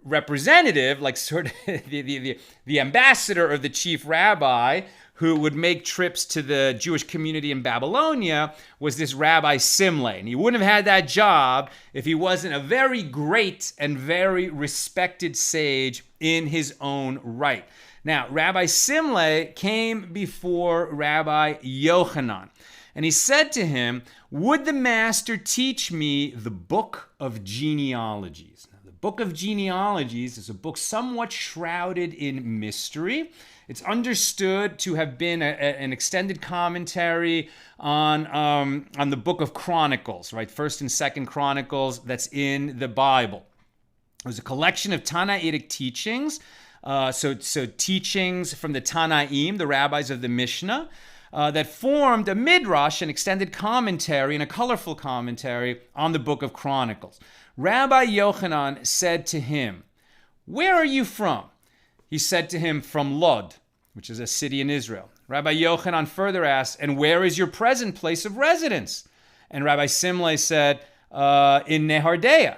representative, like sort of the ambassador of the chief rabbi, who would make trips to the Jewish community in Babylonia, was this Rabbi Simlai. And he wouldn't have had that job if he wasn't a very great and very respected sage in his own right. Now, Rabbi Simlai came before Rabbi Yochanan, and he said to him, "Would the master teach me the Book of Genealogies?" Now, the Book of Genealogies is a book somewhat shrouded in mystery. It's understood to have been an extended commentary on the Book of Chronicles, right? First and Second Chronicles that's in the Bible. It was a collection of Tanaitic teachings, so teachings from the Tanaim, the rabbis of the Mishna, that formed a midrash, an extended commentary, and a colorful commentary on the Book of Chronicles. Rabbi Yochanan said to him, "Where are you from?" He said to him, "From Lod," which is a city in Israel. Rabbi Yochanan further asked, "And where is your present place of residence?" And Rabbi Simlai said, "In Nehardea."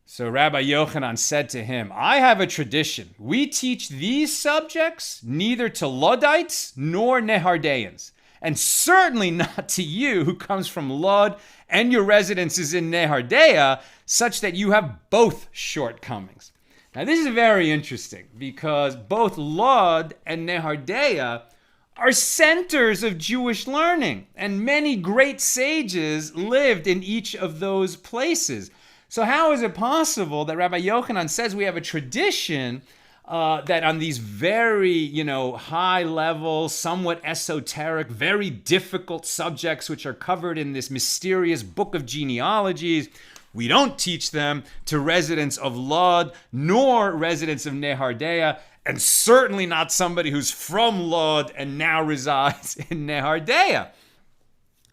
So Rabbi Yochanan said to him, "I have a tradition. We teach these subjects neither to Lodites nor Nehardeans, and certainly not to you who comes from Lod and your residence is in Nehardea, such that you have both shortcomings." Now this is very interesting because both Lod and Nehardea are centers of Jewish learning, and many great sages lived in each of those places. So how is it possible that Rabbi Yochanan says we have a tradition that on these very, high level, somewhat esoteric, very difficult subjects which are covered in this mysterious Book of Genealogies, we don't teach them to residents of Lod nor residents of Nehardea, and certainly not somebody who's from Lod and now resides in Nehardea?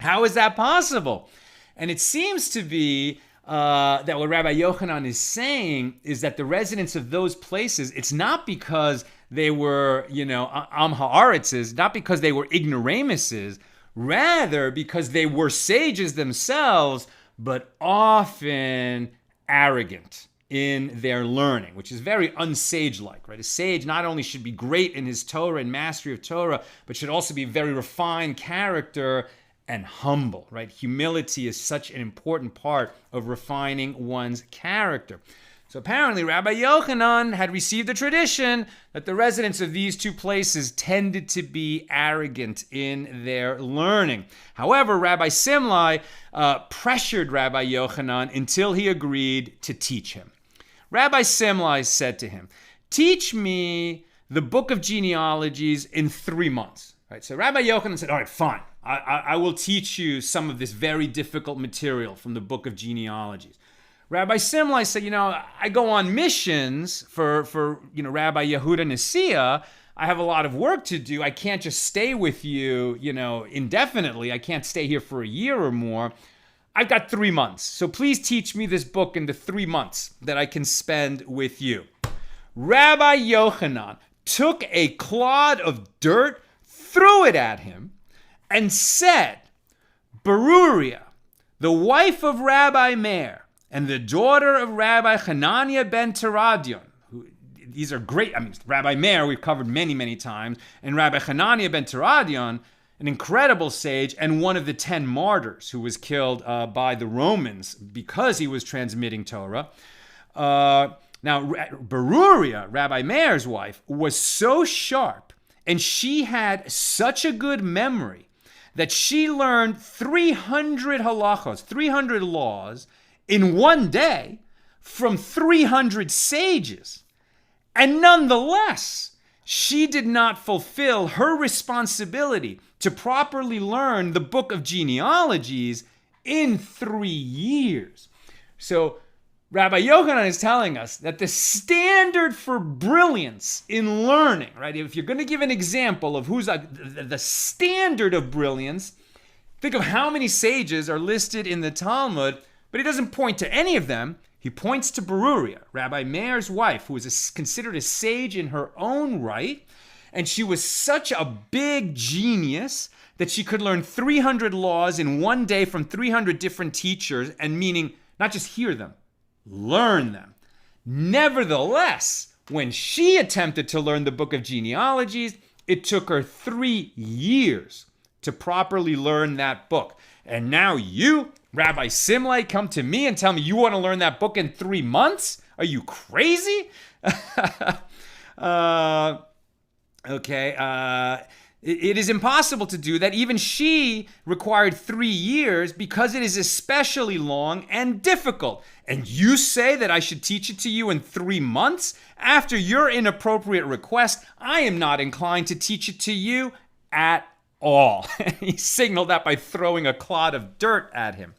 How is that possible? And it seems to be that what Rabbi Yochanan is saying is that the residents of those places, it's not because they were, Am Ha'aritzes, not because they were ignoramuses, rather because they were sages themselves, but often arrogant in their learning, which is very unsage-like, right? A sage not only should be great in his Torah and mastery of Torah, but should also be very refined character and humble, right? Humility is such an important part of refining one's character. So apparently Rabbi Yochanan had received a tradition that the residents of these two places tended to be arrogant in their learning. However, Rabbi Simlai pressured Rabbi Yochanan until he agreed to teach him. Rabbi Simlai said to him, "Teach me the Book of Genealogies in 3 months." Right? So Rabbi Yochanan said, "All right, fine. I will teach you some of this very difficult material from the Book of Genealogies." Rabbi Simlai said, I go on missions for Rabbi Yehuda Nasiya. I have a lot of work to do. I can't just stay with you, indefinitely. I can't stay here for a year or more. I've got 3 months. So please teach me this book in the 3 months that I can spend with you. Rabbi Yochanan took a clod of dirt, threw it at him, and said, "Beruria, the wife of Rabbi Meir, and the daughter of Rabbi Hananiah ben Teradion," these are great, Rabbi Meir we've covered many, many times, and Rabbi Hananiah ben Teradion, an incredible sage and one of the 10 martyrs who was killed by the Romans because he was transmitting Torah. Now, Beruria, Rabbi Meir's wife, was so sharp And she had such a good memory that she learned 300 halachos, 300 laws in one day from 300 sages. And nonetheless, she did not fulfill her responsibility to properly learn the Book of Genealogies in 3 years. So Rabbi Yochanan is telling us that the standard for brilliance in learning, right? If you're going to give an example of who's the standard of brilliance, think of how many sages are listed in the Talmud, but he doesn't point to any of them. He points to Beruria, Rabbi Meir's wife, who was considered a sage in her own right, and she was such a big genius that she could learn 300 laws in one day from 300 different teachers, and meaning not just hear them, learn them. Nevertheless, when she attempted to learn the Book of Genealogies, it took her 3 years to properly learn that book. And now you, Rabbi Simlay, come to me and tell me you want to learn that book in 3 months? Are you crazy? It is impossible to do that. Even she required 3 years because it is especially long and difficult. And you say that I should teach it to you in 3 months? After your inappropriate request, I am not inclined to teach it to you at all. He signaled that by throwing a clod of dirt at him.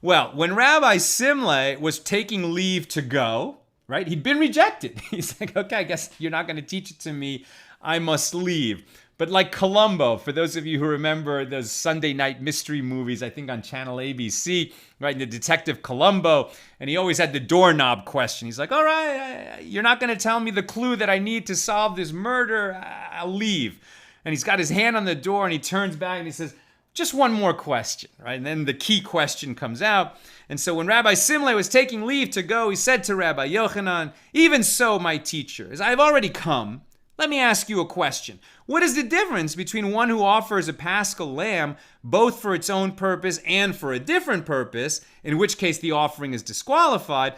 Well, when Rabbi Simlay was taking leave to go, right, he'd been rejected. He's like, okay, I guess you're not going to teach it to me. I must leave. But like Columbo, for those of you who remember those Sunday night mystery movies, I think on channel ABC, right, the detective Columbo, and he always had the doorknob question. He's like, all right, you're not going to tell me the clue that I need to solve this murder. I'll leave. And he's got his hand on the door and he turns back and he says, just one more question, right? And then the key question comes out. And so when Rabbi Simlay was taking leave to go, he said to Rabbi Yochanan, even so, my teacher, as I've already come, let me ask you a question. What is the difference between one who offers a Paschal lamb both for its own purpose and for a different purpose, in which case the offering is disqualified,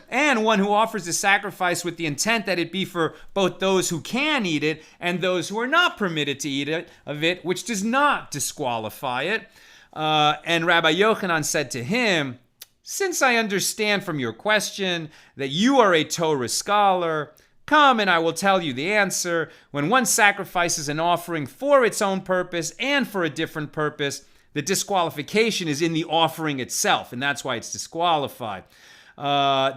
and one who offers a sacrifice with the intent that it be for both those who can eat it and those who are not permitted to eat of it, which does not disqualify it? And Rabbi Yochanan said to him, since I understand from your question that you are a Torah scholar, come and I will tell you the answer. When one sacrifices an offering for its own purpose and for a different purpose, the disqualification is in the offering itself, and that's why it's disqualified.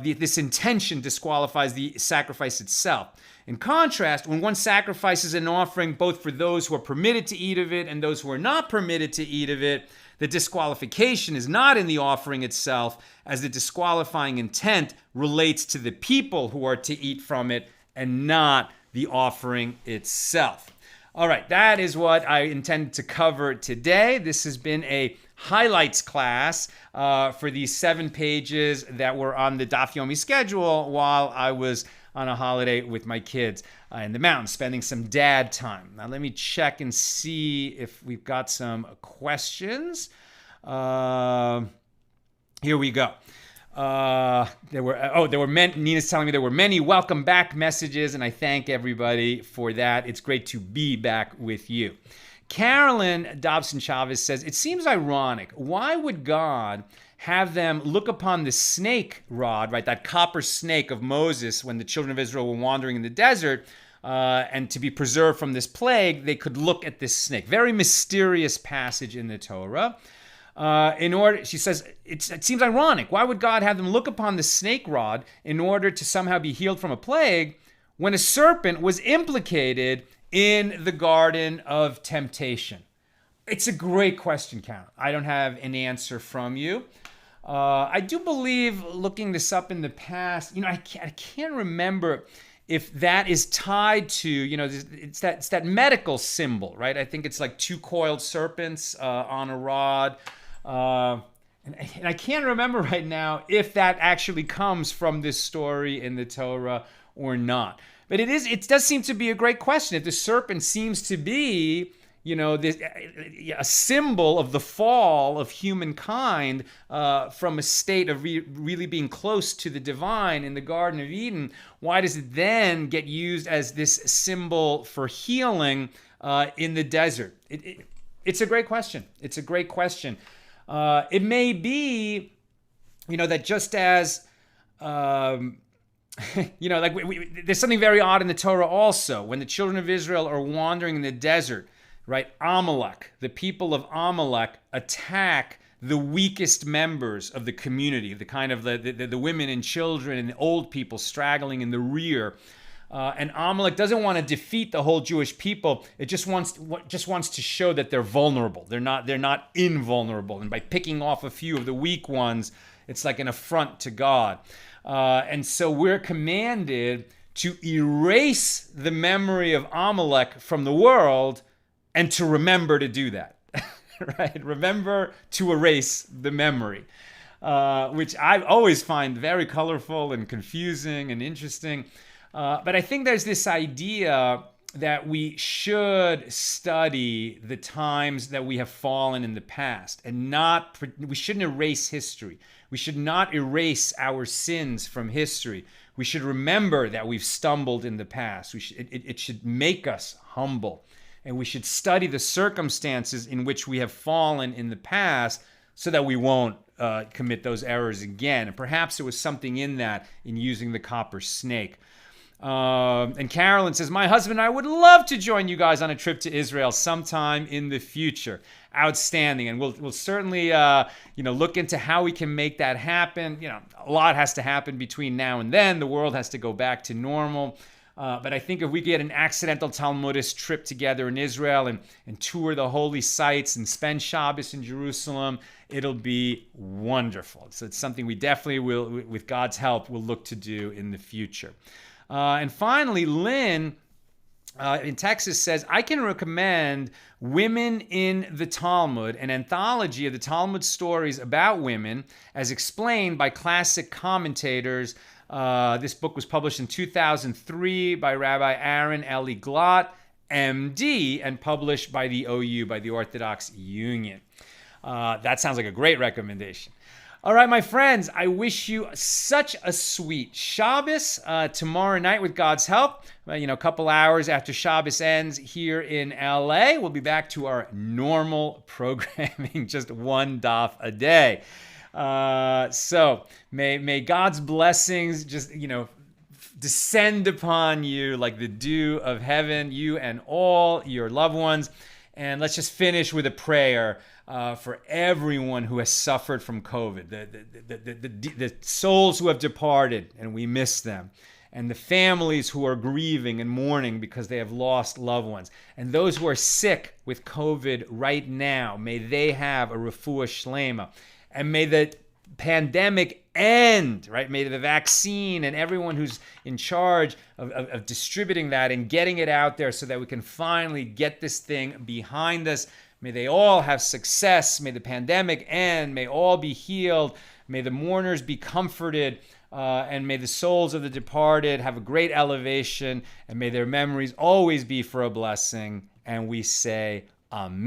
This intention disqualifies the sacrifice itself. In contrast, when one sacrifices an offering both for those who are permitted to eat of it and those who are not permitted to eat of it, the disqualification is not in the offering itself, as the disqualifying intent relates to the people who are to eat from it and not the offering itself. All right, that is what I intended to cover today. This has been a highlights class for these 7 pages that were on the Daf Yomi schedule while I was on a holiday with my kids in the mountains, spending some dad time. Now let me check and see if we've got some questions. Here we go. There were many. Nina's telling me there were many welcome back messages, and I thank everybody for that. It's great to be back with you. Carolyn Dobson Chavez says, it seems ironic. Why would God have them look upon the snake rod, right, that copper snake of Moses when the children of Israel were wandering in the desert, and to be preserved from this plague, they could look at this snake. Very mysterious passage in the Torah. She says, it seems ironic. Why would God have them look upon the snake rod in order to somehow be healed from a plague when a serpent was implicated in the Garden of Temptation? It's a great question, Karen. I don't have an answer from you. I do believe, looking this up in the past, I can't remember if that is tied to, it's that medical symbol, right? I think it's like 2 coiled serpents on a rod. And I can't remember right now if that actually comes from this story in the Torah or not. But it does seem to be a great question. If the serpent seems to be, a symbol of the fall of humankind from a state of really being close to the divine in the Garden of Eden, why does it then get used as this symbol for healing in the desert? It's a great question. It's a great question. It may be, that just as, there's something very odd in the Torah also. When the children of Israel are wandering in the desert, right? Amalek, the people of Amalek attack the weakest members of the community, the kind of the women and children and the old people straggling in the rear. And Amalek doesn't want to defeat the whole Jewish people. It just wants to show that they're vulnerable. They're not invulnerable. And by picking off a few of the weak ones, it's like an affront to God. And so we're commanded to erase the memory of Amalek from the world and to remember to do that, right? Remember to erase the memory, which I always find very colorful and confusing and interesting. But I think there's this idea that we should study the times that we have fallen in the past and we shouldn't erase history. We should not erase our sins from history. We should remember that we've stumbled in the past. It should make us humble. And we should study the circumstances in which we have fallen in the past so that we won't commit those errors again. And perhaps there was something in that in using the copper snake. And Carolyn says, my husband and I would love to join you guys on a trip to Israel sometime in the future. Outstanding. And we'll certainly look into how we can make that happen. A lot has to happen between now and then. The world has to go back to normal. But I think if we get an Accidental Talmudist trip together in Israel and tour the holy sites and spend Shabbos in Jerusalem, it'll be wonderful. So it's something we definitely will, with God's help, will look to do in the future. And finally, Lynn in Texas says, I can recommend Women in the Talmud, an anthology of the Talmud stories about women as explained by classic commentators. This book was published in 2003 by Rabbi Aaron Eli Glott, MD, and published by the OU, by the Orthodox Union. That sounds like a great recommendation. All right, my friends, I wish you such a sweet Shabbos. Tomorrow night, with God's help, a couple hours after Shabbos ends here in LA, we'll be back to our normal programming, just one daf a day. So may God's blessings just, descend upon you like the dew of heaven, you and all your loved ones. And let's just finish with a prayer for everyone who has suffered from COVID, the souls who have departed and we miss them, and the families who are grieving and mourning because they have lost loved ones, and those who are sick with COVID right now, may they have a refuah shlema, and may the pandemic end, right? May the vaccine and everyone who's in charge of distributing that and getting it out there so that we can finally get this thing behind us. May they all have success. May the pandemic end. May all be healed. May the mourners be comforted. And may the souls of the departed have a great elevation. And may their memories always be for a blessing. And we say, Amen.